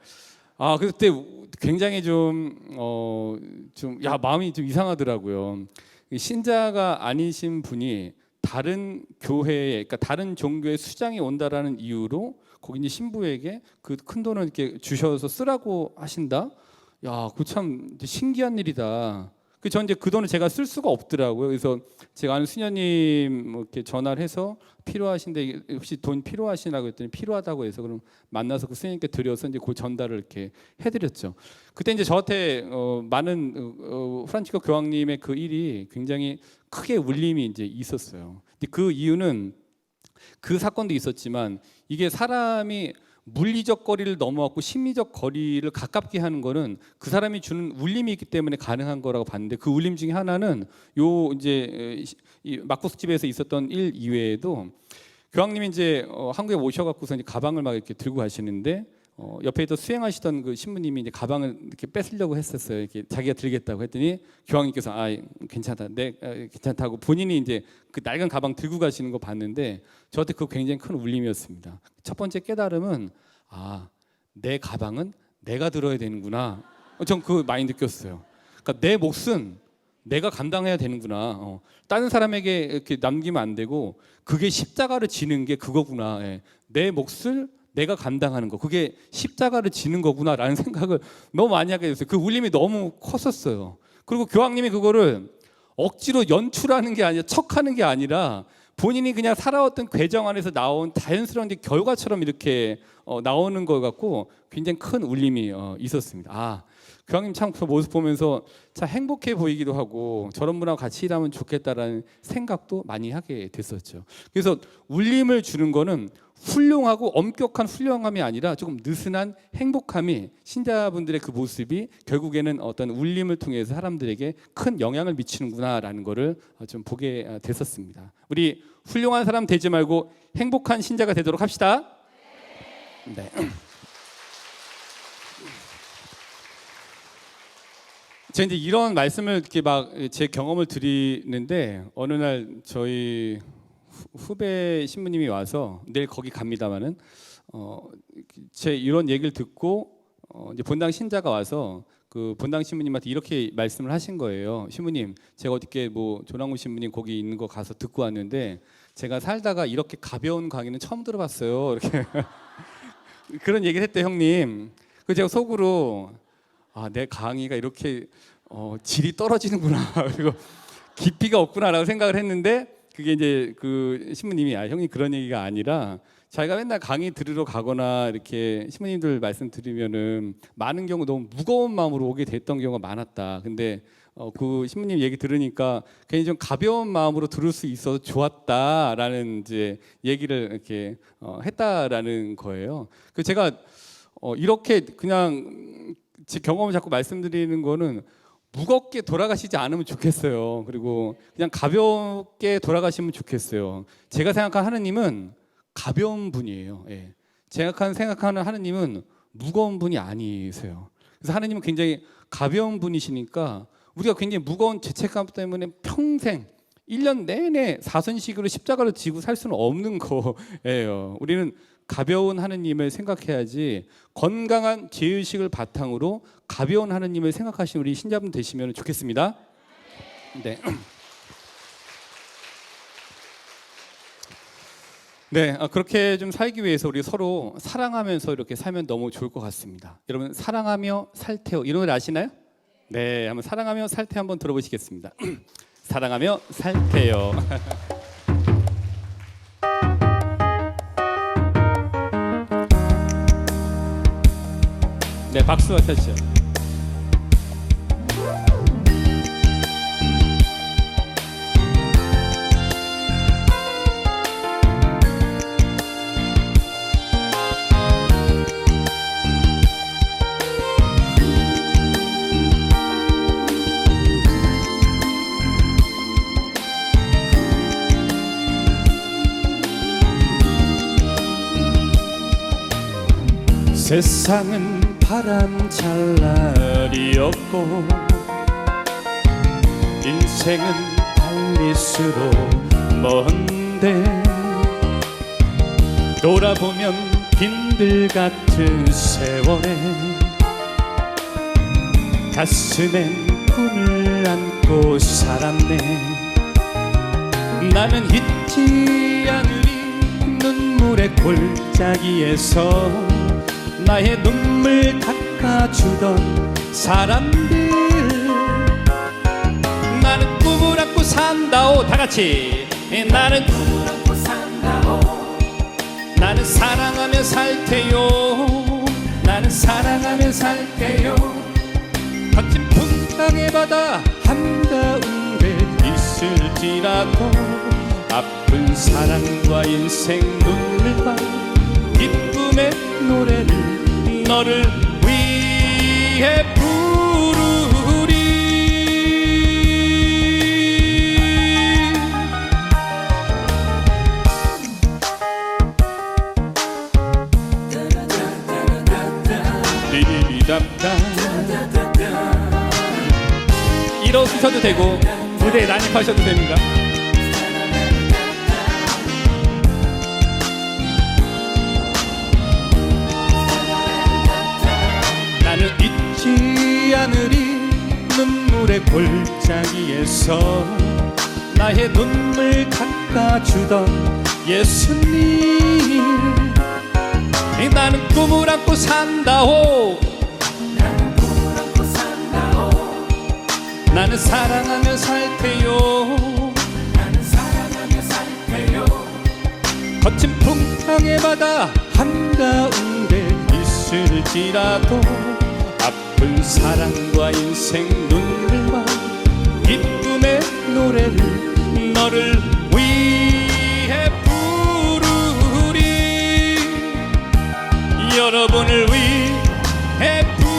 그때 굉장히 마음이 좀 이상하더라고요. 신자가 아니신 분이 다른 교회에, 그러니까 다른 종교의 수장이 온다라는 이유로 거기 이제 신부에게 그 큰 돈을 이렇게 주셔서 쓰라고 하신다. 그거 참 신기한 일이다. 전 이제 그 돈을 제가 쓸 수가 없더라고요. 그래서 제가 아는 수녀님 이렇게 전화를 해서 필요하신데 혹시 돈 필요하시냐고 했더니 필요하다고 해서 그럼 만나서 그 스님께 드려서 이제 그 전달을 이렇게 해드렸죠. 그때 이제 저한테 많은 프란치스코 교황님의 그 일이 굉장히 크게 울림이 이제 있었어요. 근데 그 이유는 그 사건도 있었지만 이게 사람이 물리적 거리를 넘어왔고 심리적 거리를 가깝게 하는 거는 그 사람이 주는 울림이 있기 때문에 가능한 거라고 봤는데, 그 울림 중에 하나는 이제 이 막국수집에서 있었던 일 이외에도 교황님이 이제 한국에 오셔갖고서 이제 가방을 막 이렇게 들고 가시는데 옆에 있던 수행하시던 그 신부님이 이제 가방을 이렇게 뺏으려고 했었어요. 이렇게 자기가 들겠다고 했더니 교황님께서 괜찮다, 괜찮다고 본인이 이제 그 낡은 가방 들고 가시는 거 봤는데 저한테 그거 굉장히 큰 울림이었습니다. 첫 번째 깨달음은 내 가방은 내가 들어야 되는구나. 전 그거 많이 느꼈어요. 그러니까 내 몫은 내가 감당해야 되는구나. 다른 사람에게 이렇게 남기면 안 되고 그게 십자가를 지는 게 그거구나. 내 몫을 내가 감당하는 거, 그게 십자가를 지는 거구나라는 생각을 너무 많이 하게 됐어요. 그 울림이 너무 컸었어요. 그리고 교황님이 그거를 억지로 연출하는 게 아니라 척하는 게 아니라 본인이 그냥 살아왔던 과정 안에서 나온 자연스러운 결과처럼 이렇게 나오는 것 같고 굉장히 큰 울림이 있었습니다. 교황님 참 그 모습 보면서 참 행복해 보이기도 하고 저런 분하고 같이 일하면 좋겠다라는 생각도 많이 하게 됐었죠. 그래서 울림을 주는 거는 훌륭하고 엄격한 훌륭함이 아니라 조금 느슨한 행복함이 신자분들의 그 모습이 결국에는 어떤 울림을 통해서 사람들에게 큰 영향을 미치는구나라는 거를 좀 보게 됐었습니다. 우리 훌륭한 사람 되지 말고 행복한 신자가 되도록 합시다. 네. 제가 이제 이런 말씀을 이렇게 막 제 경험을 드리는데 어느 날 저희 후배 신부님이 와서 내일 거기 갑니다마는 제 이런 얘기를 듣고 이제 본당 신자가 와서 그 본당 신부님한테 이렇게 말씀을 하신 거예요. 신부님, 제가 어저께 뭐 조랑우 신부님 거기 있는 거 가서 듣고 왔는데 제가 살다가 이렇게 가벼운 강의는 처음 들어봤어요. 이렇게 그런 얘기를 했대 형님. 그 제가 속으로 내 강의가 이렇게 질이 떨어지는구나 그리고 깊이가 없구나라고 생각을 했는데 그게 이제 그 신부님이 형님 그런 얘기가 아니라 자기가 맨날 강의 들으러 가거나 이렇게 신부님들 말씀 들으면은 많은 경우 너무 무거운 마음으로 오게 됐던 경우가 많았다. 근데 그 신부님 얘기 들으니까 괜히 좀 가벼운 마음으로 들을 수 있어서 좋았다라는 이제 얘기를 이렇게 했다라는 거예요. 그 제가 이렇게 그냥 제 경험을 자꾸 말씀드리는 거는 무겁게 돌아가시지 않으면 좋겠어요. 그리고 그냥 가볍게 돌아가시면 좋겠어요. 제가 생각하는 하느님은 가벼운 분이에요. 예. 제가 생각하는 하느님은 무거운 분이 아니세요. 그래서 하느님은 굉장히 가벼운 분이시니까 우리가 굉장히 무거운 죄책감 때문에 평생 1년 내내 사선식으로 십자가를 지고 살 수는 없는 거예요. 우리는 가벼운 하느님을 생각해야지 건강한 죄의식을 바탕으로 가벼운 하느님을 생각하시는 우리 신자분 되시면 좋겠습니다. 네. 네, 그렇게 좀 살기 위해서 우리 서로 사랑하면서 이렇게 살면 너무 좋을 것 같습니다. 여러분 사랑하며 살테요 이런 노래 아시나요? 네, 한번 사랑하며 살테 한번 들어보시겠습니다. 사랑하며 살테요. 네, 박수와 펴주세요. 세상은 바람잘 날이었고 인생은 달릴수록 먼데 돌아보면 빈들 같은 세월에 가슴엔 꿈을 안고 살았네. 나는 잊지 않으리 눈물의 골짜기에서 나의 눈물 닦아주던 사람들. 나는 꿈을 안고 산다오. 다같이 나는 꿈을 안고 산다오. 나는 사랑하며 살테요. 나는 사랑하며 살테요. 거친 풍랑의 바다 한가운데 있을지라도 아픈 사랑과 인생 눈물과 기쁨의 노래를 너를 위해 부르리. 리리리답다. 일어서셔도 되고 무대에 난입하셔도 됩니다. 나는 잊지 않으리 눈물의 골짜기에서 나의 눈물 닦아주던 예수님. 나는 꿈을 안고 산다오. 나는 꿈을 안고 산다오. 나는 나는 사랑하며 살 테요. 나는 사랑하며 살 테요. 거친 풍랑의 바다 한가운데 있을지라도 아픈 사랑과 인생 눈물과 기쁨의 노래를 너를 위해 부르리. 여러분을 위해 부르리.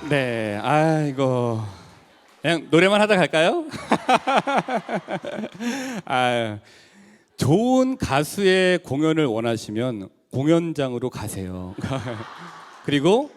네, 아이고, 그냥 노래만 하다 갈까요? 아, 좋은 가수의 공연을 원하시면 공연장으로 가세요. 그리고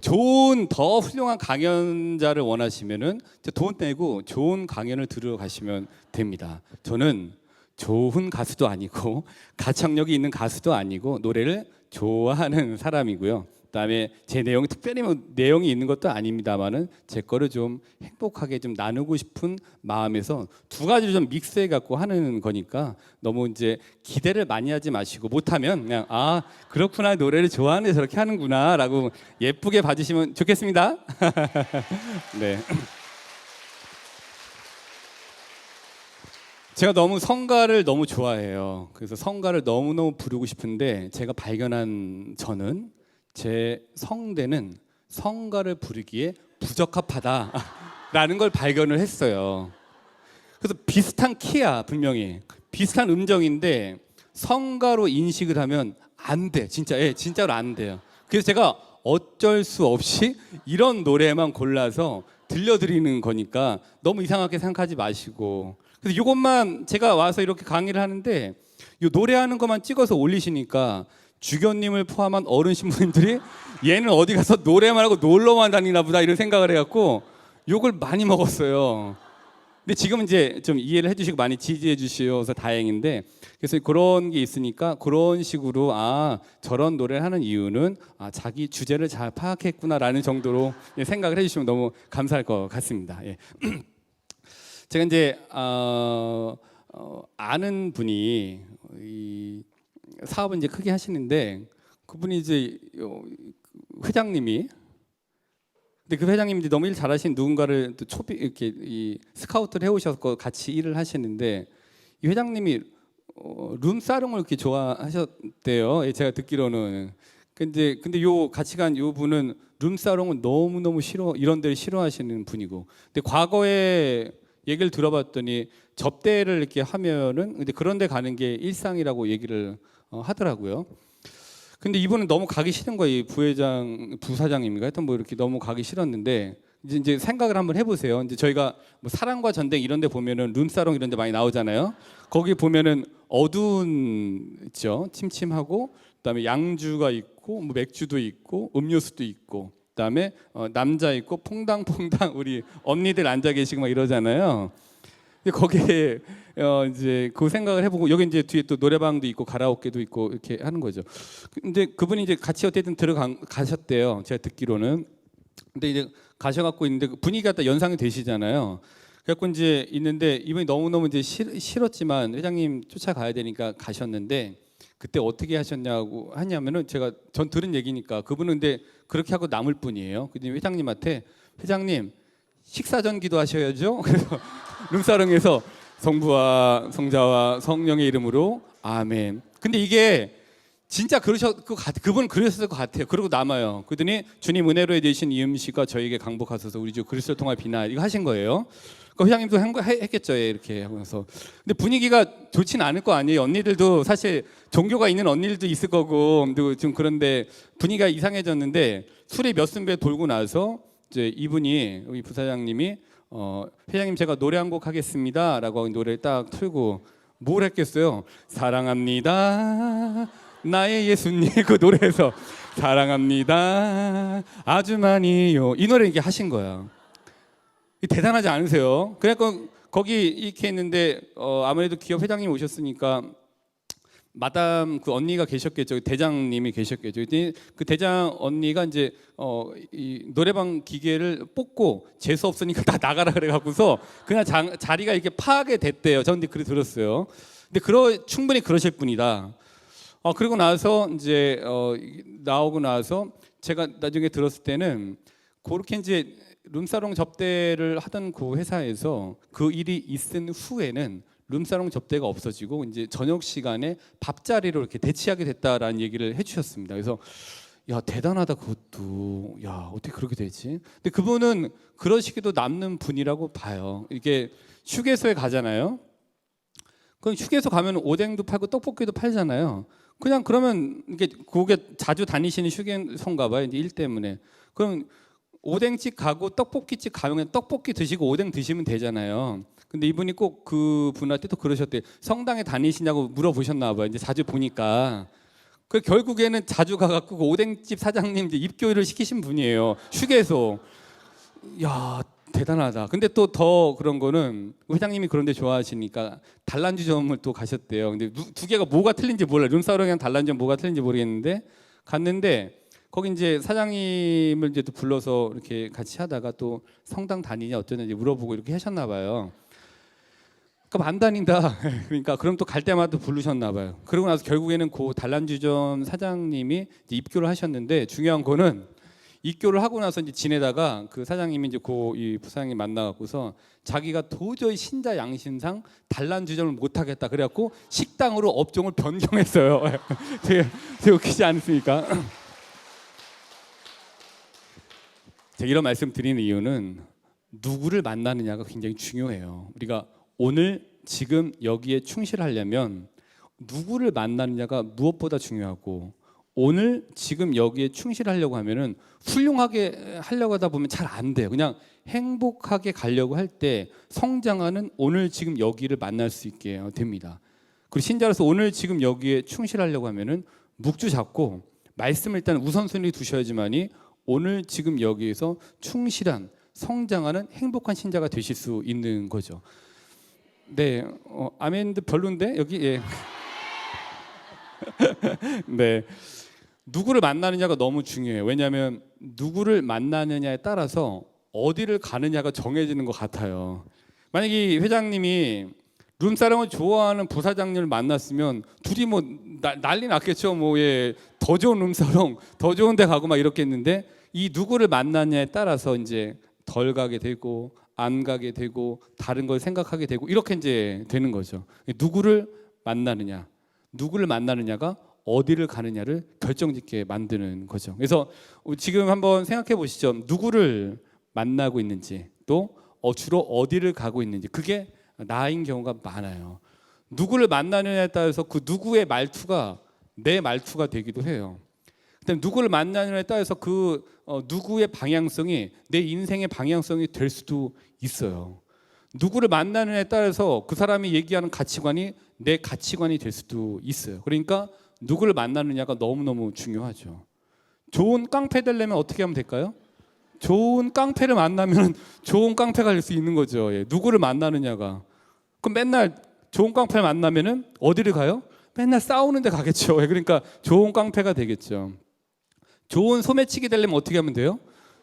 좋은 더 훌륭한 강연자를 원하시면은 돈 내고 좋은 강연을 들으러 가시면 됩니다. 저는 좋은 가수도 아니고 가창력이 있는 가수도 아니고 노래를 좋아하는 사람이고요. 그다음에 제 내용이 특별히 내용이 있는 것도 아닙니다만은 제 거를 좀 행복하게 좀 나누고 싶은 마음에서 두 가지를 좀 믹스해 갖고 하는 거니까 너무 이제 기대를 많이 하지 마시고 못하면 그냥 아 그렇구나 노래를 좋아하는데 저렇게 하는구나라고 예쁘게 봐주시면 좋겠습니다. 네. 제가 너무 성가를 너무 좋아해요. 그래서 성가를 너무너무 부르고 싶은데 제가 발견한 저는 제 성대는 성가를 부르기에 부적합하다라는 걸 발견을 했어요. 그래서 비슷한 키야 분명히 비슷한 음정인데 성가로 인식을 하면 안 돼. 진짜 진짜로 안 돼요. 그래서 제가 어쩔 수 없이 이런 노래만 골라서 들려드리는 거니까 너무 이상하게 생각하지 마시고 그래서 이것만 제가 와서 이렇게 강의를 하는데 이 노래하는 것만 찍어서 올리시니까 주교님을 포함한 어른 신부님들이 얘는 어디 가서 노래만 하고 놀러만 다니나 보다 이런 생각을 해갖고 욕을 많이 먹었어요. 근데 지금 이제 좀 이해를 해주시고 많이 지지해 주셔서 다행인데 그래서 그런 게 있으니까 그런 식으로 아 저런 노래를 하는 이유는 아 자기 주제를 잘 파악했구나라는 정도로 생각을 해주시면 너무 감사할 것 같습니다. 예. 제가 이제 아는 분이 이 사업을 이제 크게 하시는데 그분이 이제 회장님이 근데 그 회장님이 이제 너무 일 잘하신 누군가를 또 이렇게 이 스카우트를 해오셔서 같이 일을 하시는데 이 회장님이 룸사롱을 이렇게 좋아하셨대요. 제가 듣기로는. 근데 요 같이 간 요 분은 룸사롱은 너무 싫어 이런 데를 싫어하시는 분이고. 근데 과거에 얘기를 들어봤더니 접대를 이렇게 하면은 근데 그런 데 가는 게 일상이라고 얘기를 하더라고요. 근데 이분은 너무 가기 싫은 거예요. 이 부사장입니까? 하여튼 뭐 이렇게 너무 가기 싫었는데 이제 생각을 한번 해보세요. 이제 저희가 뭐 사랑과 전쟁 이런 데 보면은 룸사롱 이런 데 많이 나오잖아요. 거기 보면은 어두운 있죠. 침침하고 그다음에 양주가 있고 뭐 맥주도 있고 음료수도 있고 그다음에 남자 있고 퐁당퐁당 우리 언니들 앉아 계시고 막 이러잖아요. 근데 거기에 이제 그 생각을 해보고 여기 이제 뒤에 또 노래방도 있고 가라오케도 있고 이렇게 하는 거죠. 근데 그분이 이제 같이 어쨌든 가셨대요. 제가 듣기로는. 근데 이제 가셔갖고 있는데 분위기가 딱 연상이 되시잖아요. 그래갖고 이제 있는데 이분이 너무너무 이제 싫었지만 회장님 쫓아가야 되니까 가셨는데 그때 어떻게 하냐면은 제가 전 들은 얘기니까 그분은 근데 그렇게 하고 남을 뿐이에요. 근데 회장님한테 회장님 식사 전기도 하셔야죠. 그래서 룸사롱에서 성부와 성자와 성령의 이름으로 아멘. 근데 이게 진짜 그분은 그러셨을 것 같아요. 그러고 남아요. 그러더니 주님 은혜로 되신 이 음식과 저에게 강복하소서 우리 주 그리스도를 통하여 비나 이거 하신 거예요. 그 회장님도 했겠죠 이렇게 하면서. 근데 분위기가 좋진 않을 거 아니에요. 언니들도 사실 종교가 있는 언니들도 있을 거고 좀 그런데 분위기가 이상해졌는데 술이 몇 순배 돌고 나서 이제 이분이 우리 부사장님이 회장님 제가 노래 한 곡 하겠습니다라고 노래를 딱 틀고 뭘 했겠어요? 사랑합니다 나의 예수님 그 노래에서 사랑합니다 아주 많이요 이 노래 이렇게 하신 거야. 대단하지 않으세요? 그러니까 거기 이렇게 했는데 아무래도 기업 회장님 오셨으니까 마담 그 언니가 계셨겠죠. 대장님이 계셨겠죠. 근데 그 대장 언니가 이제 이 노래방 기계를 뽑고 재수 없으니까 다 나가라 그래갖고서 그냥 자리가 이렇게 파악이 됐대요. 저 근데 그래 들었어요. 근데 충분히 그러실 분이다. 그리고 나서 이제 나오고 나서 제가 나중에 들었을 때는 그렇게 이제 룸사롱 접대를 하던 그 회사에서 그 일이 있은 후에는 룸사롱 접대가 없어지고 이제 저녁 시간에 밥자리로 이렇게 대치하게 됐다라는 얘기를 해주셨습니다. 그래서 야 대단하다 그것도 야 어떻게 그렇게 되지? 근데 그분은 그러시기도 남는 분이라고 봐요. 이게 휴게소에 가잖아요. 그럼 휴게소 가면 오뎅도 팔고 떡볶이도 팔잖아요. 그냥 그러면 이게 그게 자주 다니시는 휴게소인가 봐요. 이제 일 때문에. 그럼 오뎅집 가고 떡볶이집 가면 떡볶이 드시고 오뎅 드시면 되잖아요. 근데 이분이 꼭 그분한테 또 그러셨대요. 성당에 다니시냐고 물어보셨나 봐요. 이제 자주 보니까. 그 결국에는 자주 가갖고 그 오뎅집 사장님 이제 입교를 시키신 분이에요. 휴게소. 야 대단하다. 근데 또 더 그런 거는 회장님이 그런데 좋아하시니까 단란주점을 또 가셨대요. 근데 두 개가 뭐가 틀린지 몰라요. 룸사롱이랑 단란주점 뭐가 틀린지 모르겠는데 갔는데 거기 이제 사장님을 이제 또 불러서 이렇게 같이 하다가 또 성당 다니냐 어쩌냐 물어보고 이렇게 하셨나 봐요. 그럼 안 다닌다. 그러니까 그럼 또 갈 때마다 부르셨나 봐요. 그러고 나서 결국에는 그 단란주점 사장님이 이제 입교를 하셨는데 중요한 거는 입교를 하고 나서 이제 지내다가 그 사장님이 이제 이 부사장님 만나갖고서 자기가 도저히 신자 양심상 단란주점을 못 하겠다 그래갖고 식당으로 업종을 변경했어요. 되게 웃기지 않습니까? 제가 이런 말씀 드리는 이유는 누구를 만나느냐가 굉장히 중요해요. 우리가 오늘 지금 여기에 충실하려면 누구를 만나느냐가 무엇보다 중요하고 오늘 지금 여기에 충실하려고 하면은 훌륭하게 하려고 하다 보면 잘 안 돼요. 그냥 행복하게 가려고 할 때 성장하는 오늘 지금 여기를 만날 수 있게 됩니다. 그리고 신자로서 오늘 지금 여기에 충실하려고 하면은 묵주 잡고 말씀을 일단 우선순위 두셔야지만이 오늘 지금 여기에서 충실한 성장하는 행복한 신자가 되실 수 있는 거죠. 네, 아멘도 별론데 여기 예. 네, 누구를 만나느냐가 너무 중요해요. 왜냐하면 누구를 만나느냐에 따라서 어디를 가느냐가 정해지는 것 같아요. 만약에 회장님이 룸사롱을 좋아하는 부사장님을 만났으면 둘이 뭐 난리 났겠죠. 뭐 예, 더 좋은 룸사롱, 더 좋은 데 가고 막 이렇겠는데 이 누구를 만나냐에 따라서 이제 덜 가게 되고 안 가게 되고 다른 걸 생각하게 되고 이렇게 이제 되는 거죠. 누구를 만나느냐가 어디를 가느냐를 결정짓게 만드는 거죠. 그래서 지금 한번 생각해 보시죠. 누구를 만나고 있는지 또 주로 어디를 가고 있는지 그게 나인 경우가 많아요. 누구를 만나느냐에 따라서 그 누구의 말투가 내 말투가 되기도 해요. 그다음에 누구를 만나느냐에 따라서 그 누구의 방향성이 내 인생의 방향성이 될 수도 있어요. 누구를 만나느냐에 따라서 그 사람이 얘기하는 가치관이 내 가치관이 될 수도 있어요. 그러니까 누구를 만나느냐가 너무너무 중요하죠. 좋은 깡패 되려면 어떻게 하면 될까요? 좋은 깡패를 만나면 좋은 깡패가 될 수 있는 거죠. 예. 누구를 만나느냐가. 그럼 맨날 좋은 깡패를 만나면은 어디를 가요? 맨날 싸우는 데 가겠죠. 예. 그러니까 좋은 깡패가 되겠죠. 좋은 소매치기 되려면 어떻게 하면 돼요?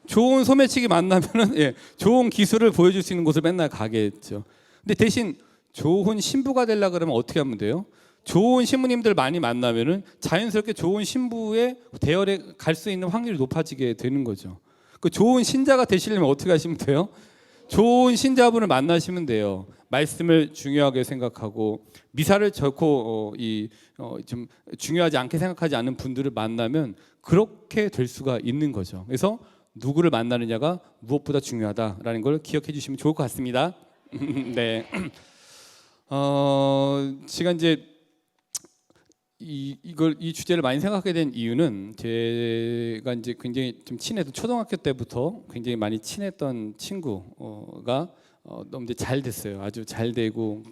좋은 소매치기 만나면은 예, 좋은 기술을 보여줄 수 있는 곳을 맨날 가겠죠. 근데 대신 좋은 신부가 되려 그러면 어떻게 하면 돼요? 좋은 신부님들 많이 만나면은 자연스럽게 좋은 신부의 대열에 갈 수 있는 확률이 높아지게 되는 거죠. 그 좋은 신자가 되시려면 어떻게 하시면 돼요? 좋은 신자분을 만나시면 돼요. 말씀을 중요하게 생각하고 미사를 결코 좀 중요하지 않게 생각하지 않는 분들을 만나면 그렇게 될 수가 있는 거죠. 그래서 누구를 만나느냐가 무엇보다 중요하다라는 걸 기억해 주시면 좋을 것 같습니다. 네. 제가 이제 이 주제를 많이 생각하게 된 이유는 제가 이제 굉장히 좀 친했던 초등학교 때부터 굉장히 많이 친했던 친구가 너무 이제 잘 됐어요. 아주 잘 되고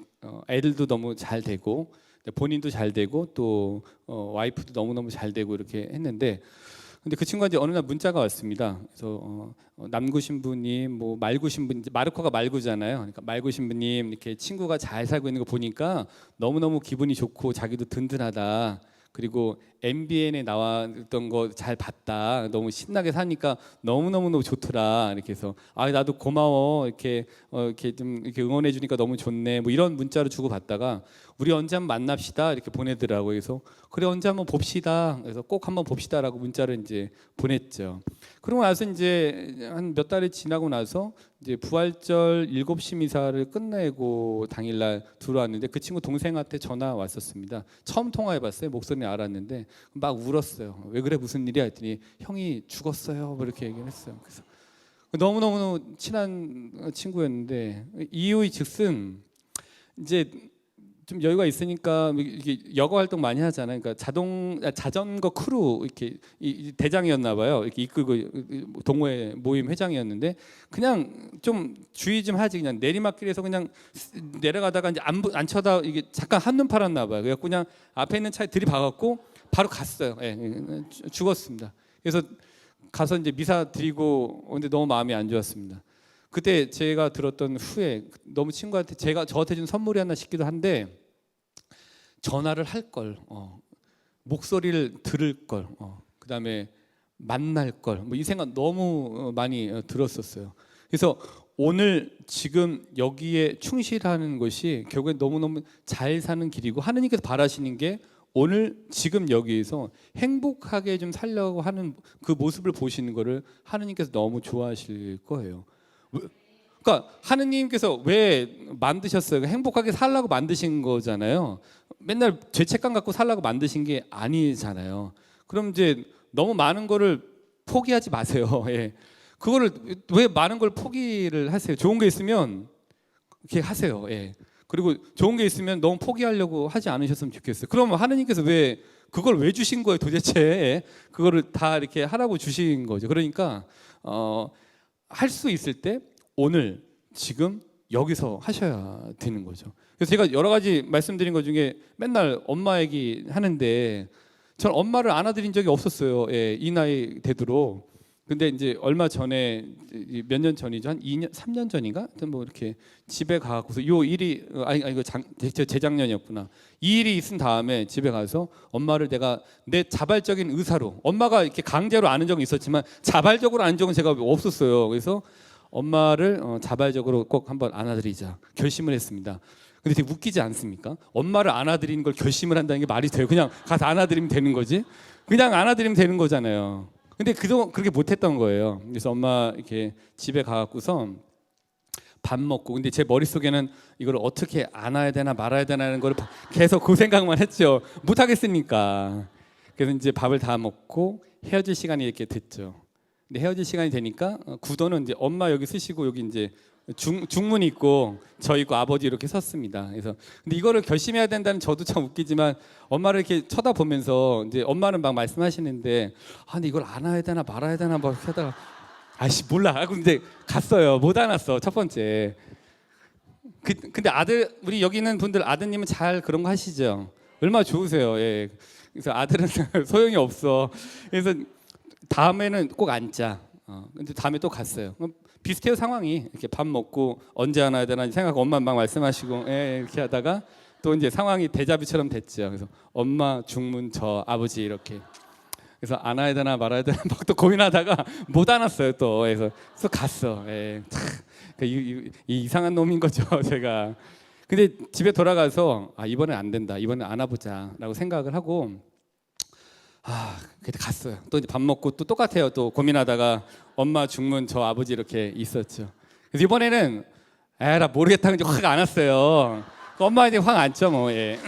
애들도 너무 잘 되고 본인도 잘 되고 또 와이프도 너무너무 잘 되고 이렇게 했는데 근데 그 친구가 이제 어느 날 문자가 왔습니다. 그래서 남구 신부님, 뭐 말구 신부, 이제 마르코가 말구잖아요. 그러니까 말구 신부님 이렇게 친구가 잘 살고 있는 거 보니까 너무 너무 기분이 좋고 자기도 든든하다. 그리고 MBN에 나왔던 거 잘 봤다. 너무 신나게 사니까 너무 너무 너무 좋더라. 이렇게 해서 아 나도 고마워. 이렇게 이렇게 좀 이렇게 응원해 주니까 너무 좋네. 뭐 이런 문자를 주고 받다가 우리 언제 한번 만납시다 이렇게 보내더라고요. 그래서 그래 언제 한번 봅시다. 그래서 꼭 한번 봅시다라고 문자를 이제 보냈죠. 그러고 나서 이제 한 몇 달이 지나고 나서 이제 부활절 7시 미사를 끝내고 당일날 들어왔는데 그 친구 동생한테 전화 왔었습니다. 처음 통화해봤어요. 목소리 알았는데 막 울었어요. 왜 그래 무슨 일이야 했더니 형이 죽었어요. 뭐 이렇게 얘기를 했어요. 그래서 너무너무 친한 친구였는데 이유의 즉슨 이제 좀 여유가 있으니까 이게 여가 활동 많이 하잖아요. 그러니까 자전거 크루 이렇게 대장이었나 봐요. 이렇게 이끌고 동호회 모임 회장이었는데 그냥 좀 주의 좀 하지 그냥 내리막길에서 그냥 내려가다가 이제 안 쳐다 이게 잠깐 한눈 팔았나 봐요. 그래서 그냥 앞에 있는 차에 들이박았고 바로 갔어요. 예, 죽었습니다. 그래서 가서 이제 미사 드리고 근데 너무 마음이 안 좋았습니다. 그때 제가 들었던 후에 너무 친구한테 저한테 준 선물이 하나 싶기도 한데 전화를 할 걸, 목소리를 들을 걸, 그다음에 만날 걸, 뭐 이 생각 너무 많이 들었었어요. 그래서 오늘 지금 여기에 충실하는 것이 결국엔 너무너무 잘 사는 길이고 하느님께서 바라시는 게 오늘 지금 여기에서 행복하게 좀 살려고 하는 그 모습을 보시는 거를 하느님께서 너무 좋아하실 거예요. 그러니까 하느님께서 왜 만드셨어요? 행복하게 살라고 만드신 거잖아요. 맨날 죄책감 갖고 살라고 만드신 게 아니잖아요. 그럼 이제 너무 많은 거를 포기하지 마세요. 예. 그거를 왜 많은 걸 포기를 하세요? 좋은 게 있으면 이렇게 하세요. 예. 그리고 좋은 게 있으면 너무 포기하려고 하지 않으셨으면 좋겠어요. 그러면 하느님께서 왜 그걸 왜 주신 거예요? 도대체 예. 그거를 다 이렇게 하라고 주신 거죠. 그러니까 할 수 있을 때 오늘 지금 여기서 하셔야 되는 거죠. 그래서 제가 여러 가지 말씀드린 것 중에 맨날 엄마 얘기 하는데 저는 엄마를 안아드린 적이 없었어요. 예, 이 나이 되도록. 근데 이제 얼마 전에 몇 년 전이죠, 한 2년, 3년 전인가? 하여튼 뭐 이렇게 집에 가고서 요 일이 이거 재작년이었구나. 이 일이 있은 다음에 집에 가서 엄마를 내가 내 자발적인 의사로 엄마가 이렇게 강제로 안은 적은 있었지만 자발적으로 안은 적은 제가 없었어요. 그래서 엄마를 자발적으로 꼭 한번 안아드리자 결심을 했습니다. 근데 되게 웃기지 않습니까? 엄마를 안아드리는 걸 결심을 한다는 게 말이 돼요? 그냥 가서 안아드리면 되는 거지? 그냥 안아드리면 되는 거잖아요. 근데 그동안 그렇게 못했던 거예요. 그래서 엄마 이렇게 집에 가갖고서 밥 먹고 근데 제 머릿속에는 이걸 어떻게 안아야 되나 말아야 되나는 걸 계속 그 생각만 했죠. 못하겠으니까. 그래서 이제 밥을 다 먹고 헤어질 시간이 이렇게 됐죠. 근데 헤어질 시간이 되니까 구도는 이제 엄마 여기 쓰시고 여기 이제 중문 있고 저 있고 아버지 이렇게 섰습니다. 그래서 근데 이거를 결심해야 된다는 저도 참 웃기지만 엄마를 이렇게 쳐다보면서 이제 엄마는 막 말씀하시는데 근데 이걸 안아야 되나 말아야 되나 막 이렇게 하다가 아이씨 몰라 하고 이제 갔어요. 못 안았어 첫 번째. 근데 아들 우리 여기 있는 분들 아드님은 잘 그런 거 하시죠? 얼마나 좋으세요. 예. 그래서 아들은 소용이 없어. 그래서 다음에는 꼭 앉자. 근데 다음에 또 갔어요. 비슷해요 상황이. 이렇게 밥 먹고 언제 안아야 되나 생각 엄마 막 말씀하시고 이렇게 하다가 또 이제 상황이 데자뷰처럼 됐죠. 그래서 엄마 중문 저 아버지 이렇게. 그래서 안아야 되나 말아야 되나 막 또 고민하다가 못 안았어요 또. 그래서 갔어. 이 이상한 놈인 거죠 제가. 근데 집에 돌아가서 이번엔 안 된다. 이번엔 안아보자라고 생각을 하고. 그때 갔어요. 또 이제 밥 먹고 또 똑같아요. 또 고민하다가 엄마 중문 저 아버지 이렇게 있었죠. 그래서 이번에는 나 모르겠다 이제 확 안 왔어요. 엄마 이제 확 안죠 뭐. 예.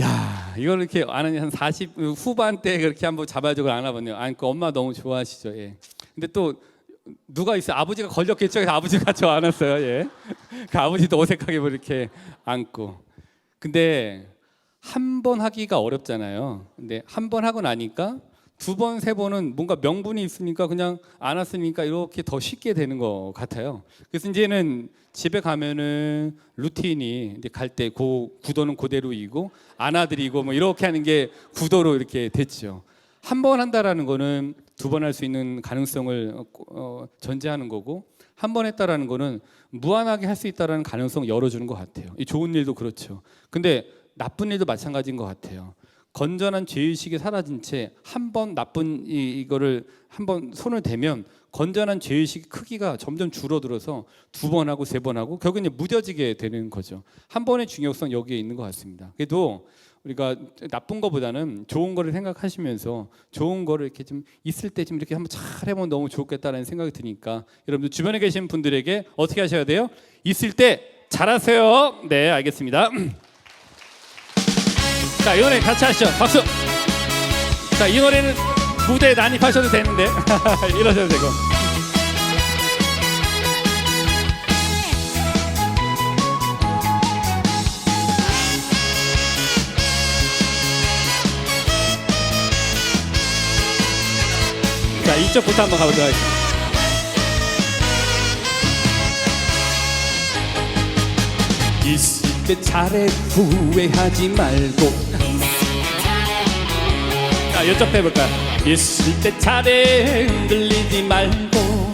야 이걸 이렇게 안은 한 40 후반 때 그렇게 한번 자발적으로 안아봤네요. 그 엄마 너무 좋아하시죠. 예. 근데 또 누가 있어요? 아버지가 걸렸겠죠. 그래서 아버지가 저 안았어요. 예. 그 아버지도 어색하게 뭐 이렇게 안고. 근데 한 번 하기가 어렵잖아요. 근데 한 번 하고 나니까 두 번, 세 번은 뭔가 명분이 있으니까 그냥 안 왔으니까 이렇게 더 쉽게 되는 것 같아요. 그래서 이제는 집에 가면은 루틴이 이제 갈 때 구도는 그대로이고 안아드리고 뭐 이렇게 하는 게 구도로 이렇게 됐죠. 한 번 한다라는 거는 두 번 할 수 있는 가능성을 전제하는 거고, 한 번 했다라는 거는 무한하게 할 수 있다라는 가능성 열어주는 것 같아요. 이 좋은 일도 그렇죠. 근데 나쁜 일도 마찬가지인 것 같아요. 건전한 죄의식이 사라진 채 한 번 나쁜 이거를 한 번 손을 대면 건전한 죄의식 크기가 점점 줄어들어서 두 번 하고 세 번 하고 결국은 이제 무뎌지게 되는 거죠. 한 번의 중요성 여기에 있는 것 같습니다. 그래도 우리가 나쁜 거보다는 좋은 거를 생각하시면서 좋은 거를 이렇게 좀 있을 때 좀 이렇게 한번 잘 해보면 너무 좋겠다라는 생각이 드니까 여러분들 주변에 계신 분들에게 어떻게 하셔야 돼요? 있을 때 잘하세요. 네, 알겠습니다. 자, 이 노래 같이 하시죠. 박수. 자, 이 노래는 무대에 난입하셔도 되는데 이러셔도 되고. 자, 이쪽부터 한번 가보도록 하겠습니다. 있을 때 잘해 후회하지 말고. 자, 이쪽 해볼까요? 있을 때 잘해 흔들리지 말고.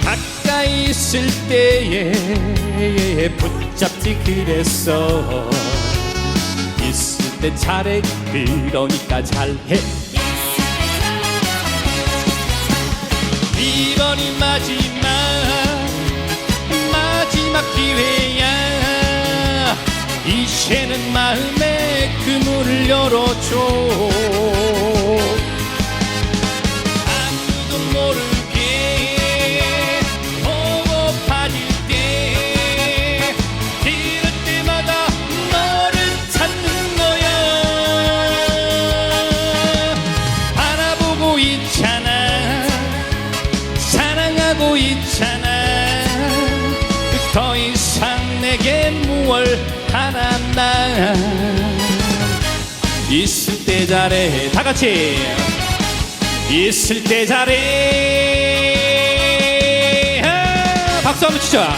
가까이 있을 때에 붙잡지 그랬어. 있을 때 잘해 그러니까 잘해. 이번이 마지막 기회야. 이제는 마음의 그물을 열어줘. 아무도 모르게 보고 빠질 때 이럴 때마다 너를 찾는 거야. 바라보고 있잖아. 사랑하고 있잖아. 더 이상 내게 무얼 바란다. 있을 때 잘해. 다 같이. 있을 때 잘해. 아, 박수 한번 치자.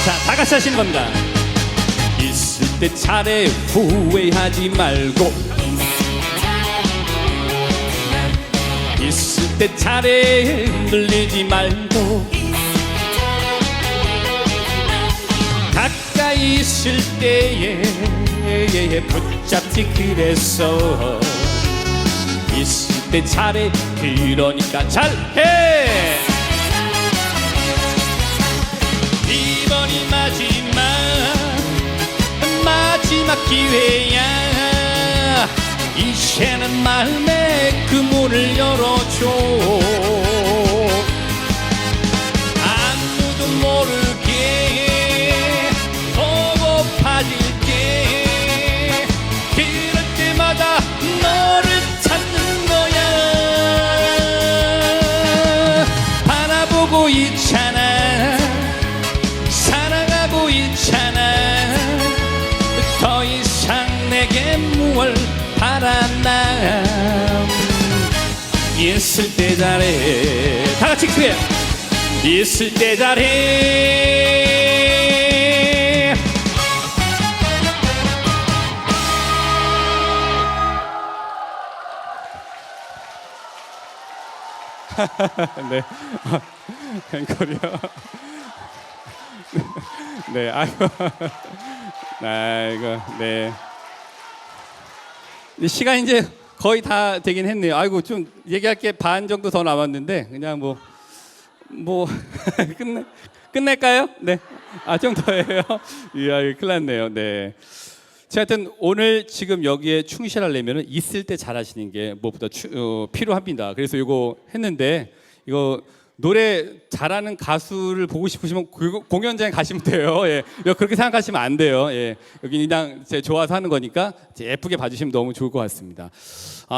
자, 다 같이 하시는 겁니다. 있을 때 잘해 후회하지 말고. 있을 때 잘해 흔들리지 말고. 가까이 있을 때에 붙잡지 그랬어. 있을 때 잘해 그러니까 잘해. 이번이 마지막 기회야. 이제는 마음의 그물을 열어줘. 아무도 모르게 보고 빠질게. 그럴 때마다 너를 찾는 거야. 바라보고 있잖아. 사랑하고 있잖아. 더 이상 내게 무얼 바란다. 있을 때 잘해. 다 같이 그래. 있을 때 잘해. 네. 앵콜이요. 네, 아이고, 네. 시간 이제 거의 다 되긴 했네요. 아이고, 좀 얘기할 게 반 정도 더 남았는데 그냥 뭐 끝낼까요? 네. 아, 좀 더해요. 이야, 이거 큰일 났네요. 네. 자, 하여튼 오늘 지금 여기에 충실하려면 있을 때 잘하시는 게 무엇보다 필요합니다. 그래서 이거 했는데 이거 노래 잘하는 가수를 보고 싶으시면 공연장에 가시면 돼요. 예. 그렇게 생각하시면 안 돼요. 예. 여기 그냥 제 좋아서 하는 거니까 예쁘게 봐주시면 너무 좋을 것 같습니다.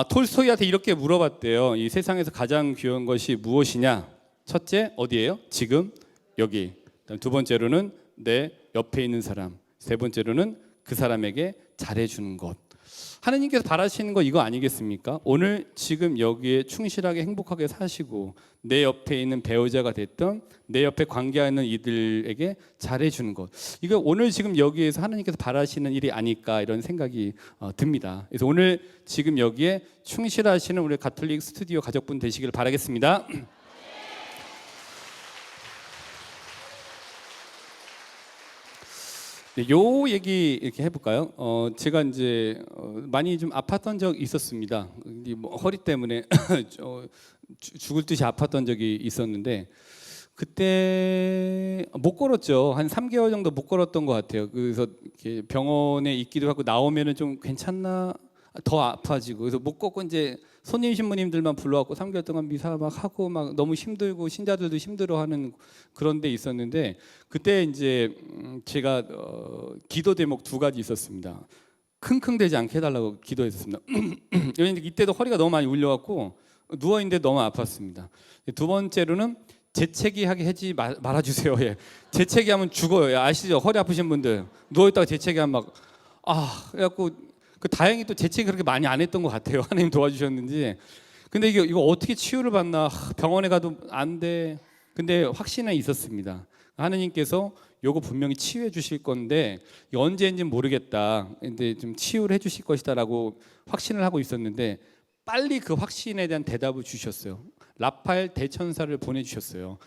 톨스토이한테 이렇게 물어봤대요. 이 세상에서 가장 귀여운 것이 무엇이냐? 첫째 어디예요? 지금 여기. 그다음 두 번째로는 내 옆에 있는 사람. 세 번째로는 그 사람에게 잘해주는 것. 하느님께서 바라시는 거 이거 아니겠습니까? 오늘 지금 여기에 충실하게 행복하게 사시고 내 옆에 있는 배우자가 됐던 내 옆에 관계하는 이들에게 잘해주는 것. 이거 오늘 지금 여기에서 하느님께서 바라시는 일이 아닐까 이런 생각이 듭니다. 그래서 오늘 지금 여기에 충실하시는 우리 가톨릭 스튜디오 가족분 되시길 바라겠습니다. 네, 요 얘기 이렇게 해볼까요? 제가 이제 많이 좀 아팠던 적이 있었습니다. 뭐 허리 때문에 죽을 듯이 아팠던 적이 있었는데 그때 못 걸었죠. 한 3개월 정도 못 걸었던 것 같아요. 그래서 이렇게 병원에 있기도 하고 나오면은 좀 괜찮나 더 아파지고 그래서 못 걷고 이제 손님 신부님들만 불러갖고 3개월 동안 미사 막 하고 막 너무 힘들고 신자들도 힘들어하는 그런 데 있었는데 그때 이제 제가 기도 대목 2가지 있었습니다. 킁킁대지 않게 해달라고 기도했었습니다. 왜냐면 이때도 허리가 너무 많이 울려갖고 누워 있는데 너무 아팠습니다. 두 번째로는 재채기하게 하지 말아주세요. 예. 재채기하면 죽어요. 아시죠? 허리 아프신 분들 누워 있다가 재채기하면 그래갖고. 다행히 또 재채기 그렇게 많이 안 했던 것 같아요. 하나님 도와주셨는지. 근데 이거 어떻게 치유를 받나 병원에 가도 안 돼. 근데 확신은 있었습니다. 하나님께서 요거 분명히 치유해 주실 건데 언제인지는 모르겠다. 근데 좀 치유를 해 주실 것이다라고 확신을 하고 있었는데 빨리 그 확신에 대한 대답을 주셨어요. 라파엘 대천사를 보내주셨어요.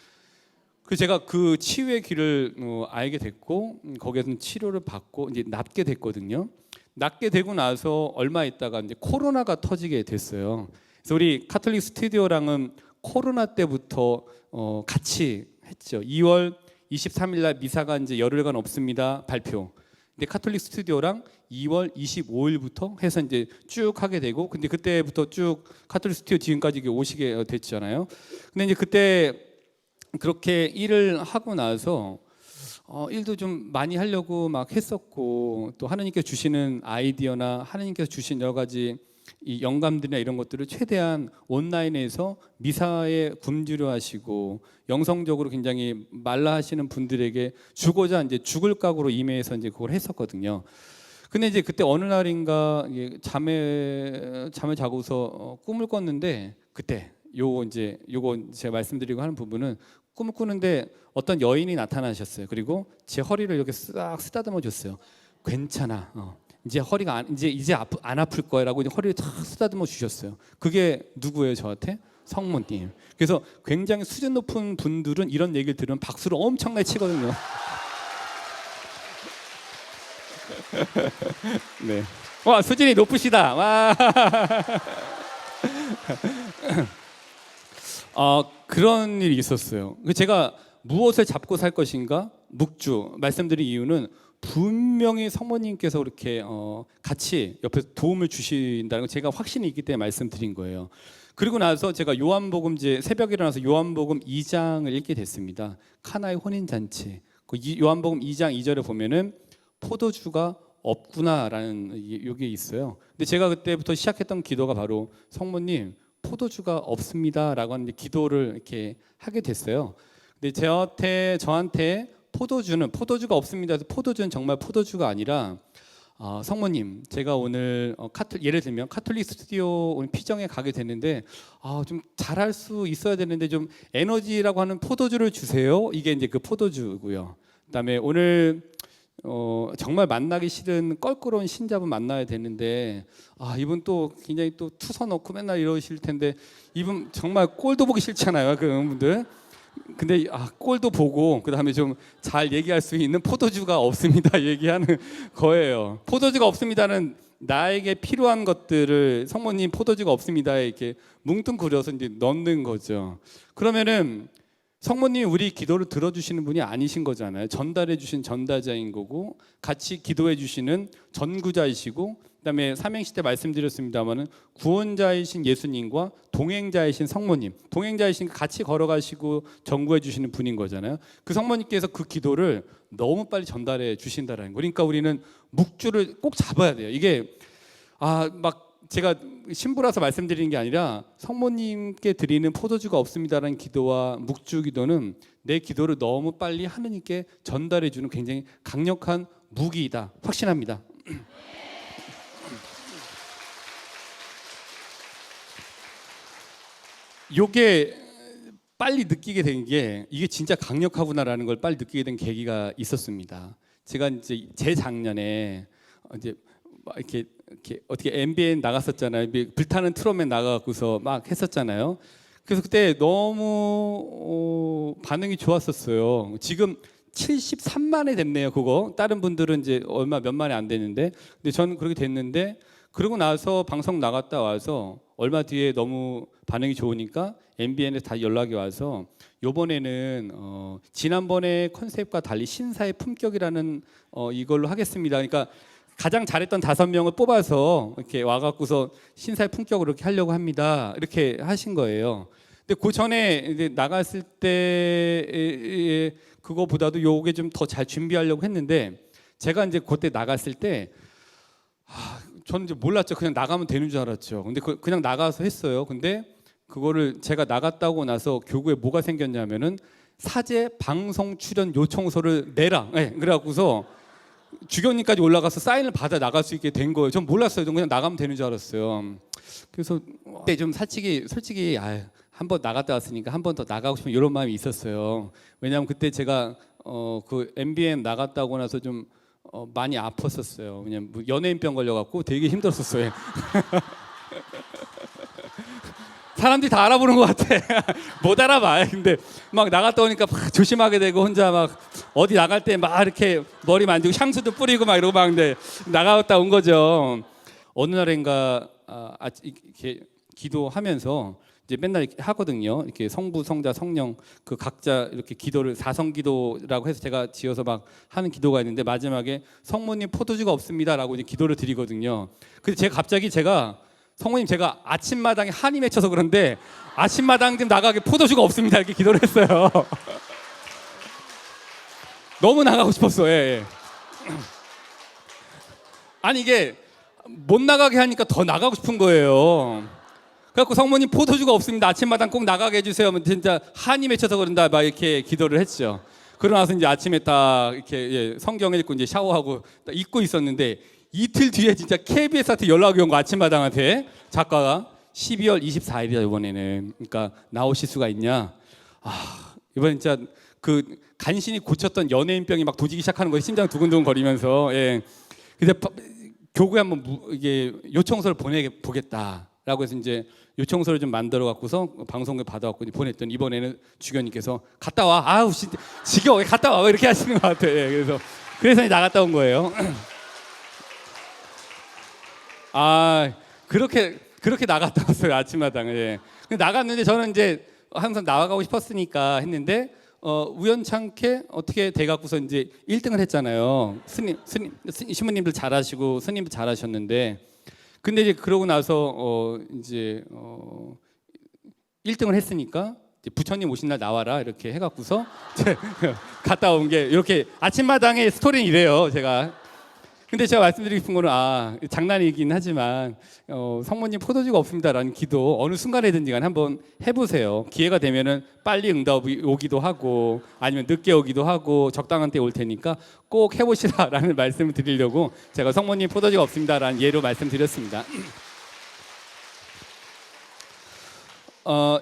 그래서 제가 그 치유의 길을 알게 됐고 거기에서 치료를 받고 이제 낫게 됐거든요. 낫게 되고 나서 얼마 있다가 이제 코로나가 터지게 됐어요. 그래서 우리 가톨릭 스튜디오랑은 코로나 때부터 같이 했죠. 2월 23일 날 미사가 이제 열흘간 없습니다. 발표. 근데 가톨릭 스튜디오랑 2월 25일부터 해서 이제 쭉 하게 되고 근데 그때부터 쭉 가톨릭 스튜디오 지금까지 오시게 됐잖아요. 근데 이제 그때 그렇게 일을 하고 나서 일도 좀 많이 하려고 막 했었고 또 하나님께서 주시는 아이디어나 하나님께서 주신 여러 가지 이 영감들이나 이런 것들을 최대한 온라인에서 미사에 굶주려 하시고 영성적으로 굉장히 말라 하시는 분들에게 주고자 이제 죽을 각오로 임해서 이제 그걸 했었거든요. 근데 이제 그때 어느 날인가 잠을 자고서 꿈을 꿨는데 그때 요거 제가 말씀드리고 하는 부분은 꿈을 꾸는데 어떤 여인이 나타나셨어요. 그리고 제 허리를 이렇게 싹 쓰다듬어 줬어요. 괜찮아. 이제 허리가 이제 안 아플 거야라고 이제 허리를 탁 쓰다듬어 주셨어요. 그게 누구예요? 저한테? 성모님. 그래서 굉장히 수준 높은 분들은 이런 얘기를 들으면 박수를 엄청나게 치거든요. 네. 와, 수준이 높으시다. 와. 그런 일이 있었어요. 제가 무엇을 잡고 살 것인가 묵주 말씀드린 이유는 분명히 성모님께서 그렇게 같이 옆에서 도움을 주신다는 걸 제가 확신이 있기 때문에 말씀드린 거예요. 그리고 나서 제가 요한복음 새벽에 일어나서 요한복음 2장을 읽게 됐습니다. 카나의 혼인잔치. 요한복음 2장 2절에 보면은 포도주가 없구나라는 이게 있어요. 근데 제가 그때부터 시작했던 기도가 바로 성모님 포도주가 없습니다라고 하는 기도를 이렇게 하게 됐어요. 근데 저한테 포도주가 없습니다. 포도주는 정말 포도주가 아니라 성모님 제가 오늘 예를 들면 가톨릭 스튜디오 오늘 피정에 가게 됐는데 좀 잘할 수 있어야 되는데 좀 에너지라고 하는 포도주를 주세요. 이게 이제 그 포도주고요. 그다음에 오늘 정말 만나기 싫은 껄끄러운 신자분 만나야 되는데 이분 또 굉장히 또 투서 넣고 맨날 이러실 텐데 이분 정말 꼴도 보기 싫잖아요. 그 분들. 근데 꼴도 보고 그다음에 좀 잘 얘기할 수 있는 포도주가 없습니다. 얘기하는 거예요. 포도주가 없습니다는 나에게 필요한 것들을 성모님 포도주가 없습니다. 이렇게 뭉뚱그려서 이제 넣는 거죠. 그러면은 성모님이 우리 기도를 들어주시는 분이 아니신 거잖아요. 전달해 주신 전달자인 거고 같이 기도해 주시는 전구자이시고 그다음에 삼행시 때 말씀드렸습니다마는 구원자이신 예수님과 동행자이신 성모님, 동행자이신 같이 걸어가시고 전구해 주시는 분인 거잖아요. 그 성모님께서 그 기도를 너무 빨리 전달해 주신다라는 거. 그러니까 우리는 묵주를 꼭 잡아야 돼요. 이게 막 제가 신부라서 말씀드리는 게 아니라 성모님께 드리는 포도주가 없습니다라는 기도와 묵주 기도는 내 기도를 너무 빨리 하느님께 전달해 주는 굉장히 강력한 무기이다. 확신합니다. 요게 빨리 느끼게 된 게 이게 진짜 강력하구나라는 걸 빨리 느끼게 된 계기가 있었습니다. 제가 이제 재작년에 이제 막 이렇게 어떻게 MBN 나갔었잖아요. 불타는 트롯맨 나가고서 막 했었잖아요. 그래서 그때 너무 반응이 좋았었어요. 지금 73만에 됐네요. 그거 다른 분들은 이제 얼마 몇 만에 안 됐는데, 근데 저는 그렇게 됐는데 그러고 나서 방송 나갔다 와서 얼마 뒤에 너무 반응이 좋으니까 MBN에 다 연락이 와서 이번에는 지난번에 컨셉과 달리 신사의 품격이라는 이걸로 하겠습니다. 그러니까 가장 잘했던 5명을 뽑아서 이렇게 와갖고서 신사의 품격으로 이렇게 하려고 합니다. 이렇게 하신 거예요. 근데 그 전에 이제 나갔을 때 그거보다도 요게 좀 더 잘 준비하려고 했는데 제가 이제 그때 나갔을 때 저는 이제 몰랐죠. 그냥 나가면 되는 줄 알았죠. 근데 그냥 나가서 했어요. 근데 그거를 제가 나갔다고 나서 교구에 뭐가 생겼냐면은 사제 방송 출연 요청서를 내라. 네, 그래갖고서 주교님까지 올라가서 사인을 받아 나갈 수 있게 된 거예요. 전 몰랐어요. 전 그냥 나가면 되는 줄 알았어요. 그래서 그때 좀 솔직히 한 번 나갔다 왔으니까 한 번 더 나가고 싶은 이런 마음이 있었어요. 왜냐하면 그때 제가 그 MBN 나갔다고 나서 좀 많이 아팠었어요. 왜냐면 연예인병 걸려갖고 되게 힘들었었어요. 사람들이 다 알아보는 것 같아. 못 알아봐. 근데 막 나갔다 오니까 막 조심하게 되고 혼자 막 어디 나갈 때 막 이렇게 머리 만지고 향수도 뿌리고 막 이러고 막 근데 나갔다 온 거죠. 어느 날인가 이렇게 기도하면서 이제 맨날 이렇게 하거든요. 이렇게 성부, 성자, 성령 그 각자 이렇게 기도를 사성기도라고 해서 제가 지어서 막 하는 기도가 있는데 마지막에 성모님 포도주가 없습니다라고 이제 기도를 드리거든요. 근데 제가 성모님 제가 아침마당에 한이 맺혀서 그런데 아침마당 좀 나가게 포도주가 없습니다 이렇게 기도를 했어요. 너무 나가고 싶었어. 예. 아니 이게 못 나가게 하니까 더 나가고 싶은 거예요. 그래갖고 성모님 포도주가 없습니다. 아침마당 꼭 나가게 해주세요. 하면 진짜 한이 맺혀서 그런다 막 이렇게 기도를 했죠. 그러고 나서 이제 아침에 딱 이렇게 성경 읽고 이제 샤워하고 딱 잊고 있었는데 이틀 뒤에 진짜 KBS한테 연락이 온 거 아침마당한테 작가가 12월 24일이다 이번에는 그러니까 나오실 수가 있냐. 이번엔 진짜 그 간신히 고쳤던 연예인병이 막 도지기 시작하는 거예요. 심장 두근두근 거리면서. 예. 근데 교구에 한번 이게 요청서를 보내보겠다라고 해서 이제 요청서를 좀 만들어 갖고서 방송에 받아갖고 보냈더니 이번에는 주교님께서 갔다 와. 아우 진짜 지겨워. 갔다 와. 이렇게 하시는 것 같아요. 예. 그래서 나갔다 온 거예요. 그렇게 나갔다 왔어요. 아침마당에. 예. 나갔는데 저는 이제 항상 나가고 싶었으니까 했는데 우연찮게 어떻게 돼갖고서 이제 1등을 했잖아요. 신부님들 잘하시고 스님도 잘하셨는데 근데 이제 그러고 나서 이제 1등을 했으니까 이제 부처님 오신 날 나와라 이렇게 해갖고서 갔다 온 게 이렇게 아침마당의 스토리는 이래요. 제가. 근데 제가 말씀드리고 싶은 거는 장난이긴 하지만 성모님 포도주가 없습니다라는 기도 어느 순간에든지 간에 한번 해보세요. 기회가 되면은 빨리 응답이 오기도 하고 아니면 늦게 오기도 하고 적당한 때 올 테니까 꼭 해보시라라는 말씀을 드리려고 제가 성모님 포도주가 없습니다라는 예로 말씀드렸습니다.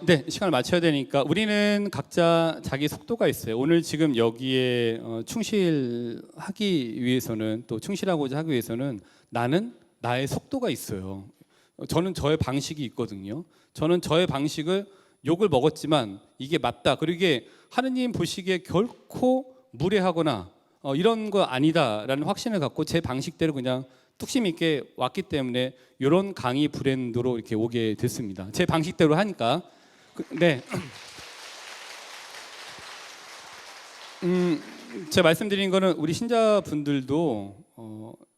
네, 시간을 맞춰야 되니까 우리는 각자 자기 속도가 있어요. 오늘 지금 여기에 충실하기 위해서는 또 충실하고자 하기 위해서는 나는 나의 속도가 있어요. 저는 저의 방식이 있거든요. 저는 저의 방식을 욕을 먹었지만 이게 맞다. 그리고 이게 하느님 보시기에 결코 무례하거나 이런 거 아니다라는 확신을 갖고 제 방식대로 그냥 뚝심 있게 왔기 때문에 이런 강의 브랜드로 이렇게 오게 됐습니다. 제 방식대로 하니까. 네. 제가 말씀드린 거는 우리 신자분들도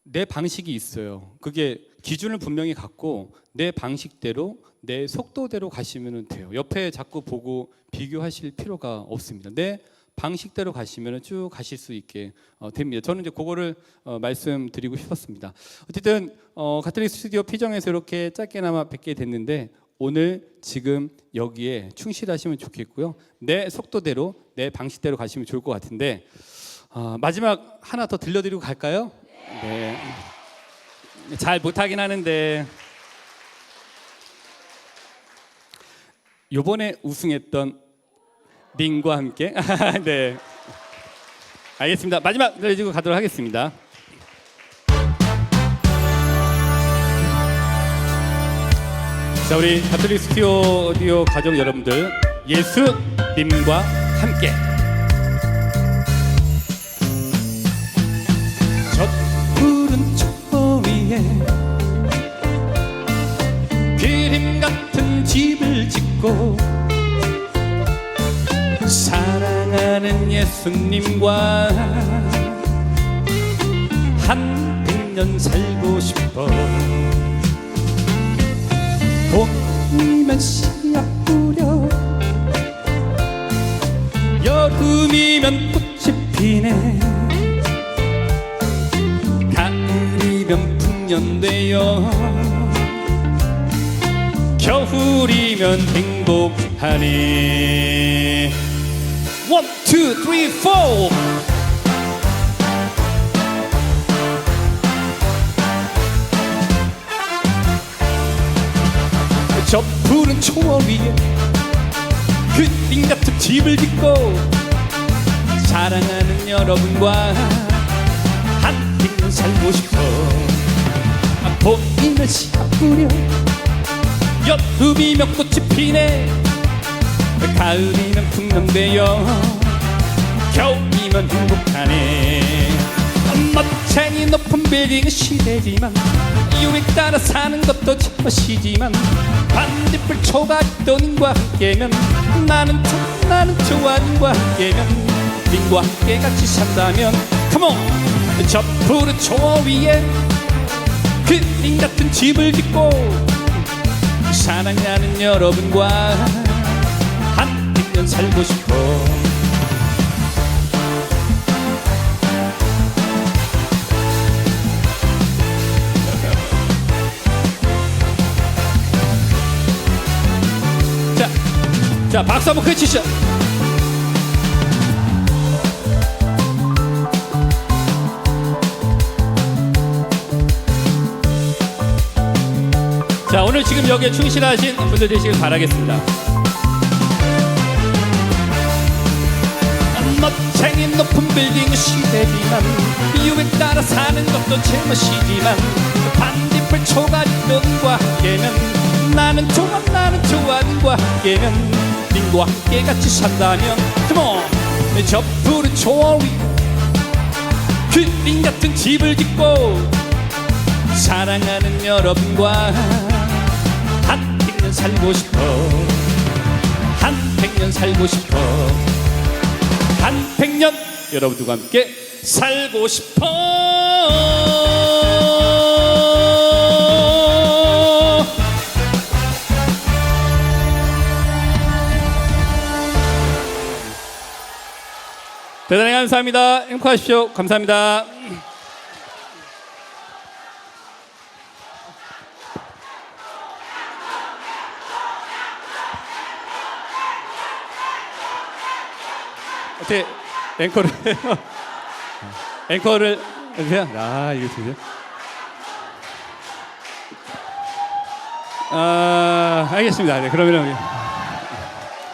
내 방식이 있어요. 그게 기준을 분명히 갖고 내 방식대로 내 속도대로 가시면 돼요. 옆에 자꾸 보고 비교하실 필요가 없습니다. 내 방식대로 가시면 쭉 가실 수 있게 됩니다. 저는 이제 그거를 말씀드리고 싶었습니다. 어쨌든 가톨릭 스튜디오 피정에서 이렇게 짧게나마 뵙게 됐는데 오늘 지금 여기에 충실하시면 좋겠고요. 내 속도대로 내 방식대로 가시면 좋을 것 같은데 마지막 하나 더 들려드리고 갈까요? 네. 잘 못하긴 하는데 요번에 우승했던 링과 함께 네. 알겠습니다. 마지막 들려드리고 가도록 하겠습니다. 자, 우리 가톨릭 스튜디오 가족 여러분들, 예수님과 함께. 저 푸른 초 위에 그림 같은 집을 짓고 사랑하는 예수님과 한 100년 살고 싶어. 봄이면 씨앗 뿌려 여름이면 꽃이 피네 가을이면 풍년되어 겨울이면 행복하네. 1, 2, 3, 4 저 푸른 초원 위에 그림 같은 집을 짓고 사랑하는 여러분과 한 100년 살고 싶어. 봄이면 씨앗 뿌려 여름이면 꽃이 피네 가을이면 풍년되어 겨울이면 행복하네. 멋쟁이 높은 빌딩은 시대지만 유행 따라 사는 것도 참으시지만 반딧불 초가집도 님과 함께면 나는 좋아 님과 함께면 님과 함께 같이 산다면 Come on! 저 푸른 초 위에 그림 같은 집을 짓고 사랑하는 여러분과 한 100년 살고 싶어. 자, 박수 한번 크게 치시죠. 자, 오늘 지금 여기에 충실하신 분들 되시길 바라겠습니다. 멋쟁이 높은 빌딩 시대지만 유행 따라 사는 것도 제멋이지만 반딧불 초가집도 님과 함께면 나는 좋아 님과 함께면 님과 함께 같이 산다면 Come on! 저 푸른 초원 위 그림 같은 집을 짓고 사랑하는 여러분과 한 100년 살고 싶어. 한 100년 살고 싶어. 한 100년 여러분들과 함께 살고 싶어. 대단히 감사합니다. 행복하십시오. 감사합니다. 어떻게 앵커를 해요? 앵커를 해주세요. 이거 주세요. 알겠습니다. 네, 그러면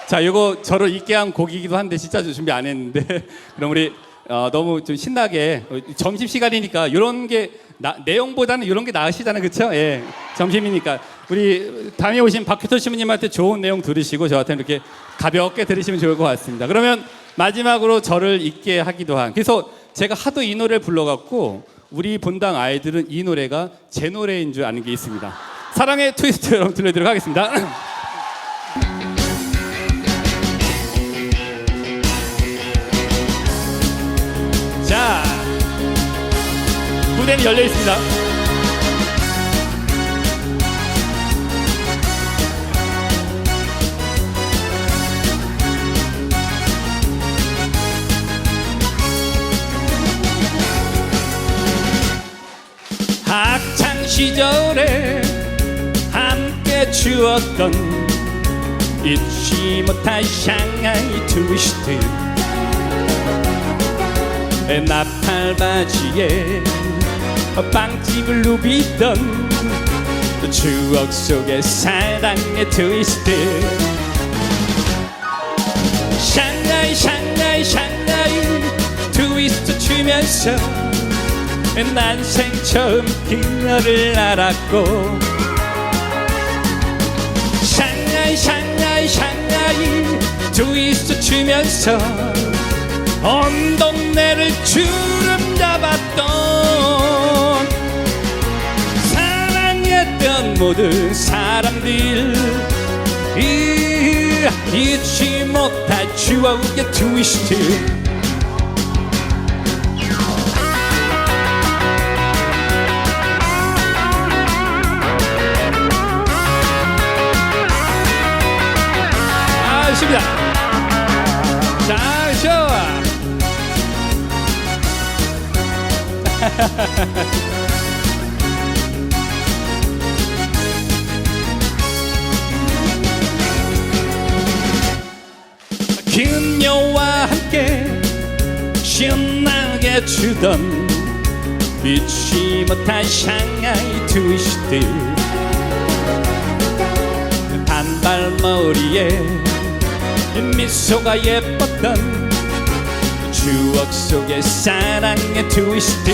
자, 이거 저를 있게 한 곡이기도 한데 진짜 준비 안 했는데 그럼 우리 너무 좀 신나게 점심 시간이니까 이런 게 내용보다는 이런 게 나으시잖아요, 그렇죠? 예, 점심이니까 우리 다음에 오신 박효토 신부님한테 좋은 내용 들으시고 저한테 이렇게 가볍게 들으시면 좋을 것 같습니다. 그러면 마지막으로 저를 잊게 하기도 한, 그래서 제가 하도 이 노래를 불러갖고 우리 본당 아이들은 이 노래가 제 노래인 줄 아는 게 있습니다. 사랑의 트위스트 여러분 들려드리도록 하겠습니다. 문이 열려 있습니다. 학창 시절에 함께 추었던 잊지 못할 샹하이 트위스트, 나팔 바지에 빵집을 누비던 추억 속의 사랑의 트위스트. 샹하이 샹하이 샹하이 트위스트 추면서 난생 처음 그녀를 알았고, 샹하이 샹하이 샹하이 트위스트 추면서 온 동네를 주름 잡았던 사랑했던 모든 사람들, 잊지 못할 추억의 트위스트. 좋습니다. 자, 좋아. 그녀와 함께 신나게 추던 잊지 못할 샹하이 트위스트, 단발머리에 미소가 예뻤던 추억 속의 사랑의 트위스트.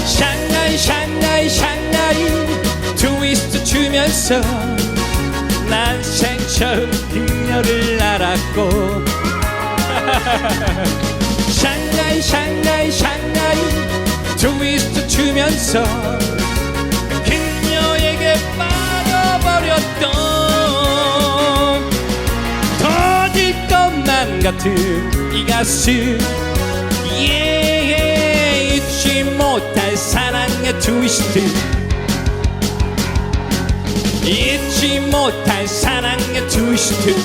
샹하이 샹하이 샹하이 트위스트 추면서 난생 처음 그녀를 알았고, 샹하이 샹하이 샹하이 트위스트 추면서 그녀에게 빠져버렸던 터질 것만 같은 이 가슴, 잊지 못할 사랑의 트위스트, 잊지 못할 사랑의 트위스트.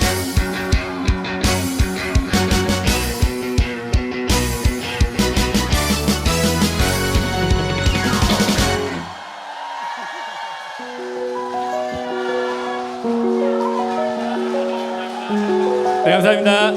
네, 감사합니다.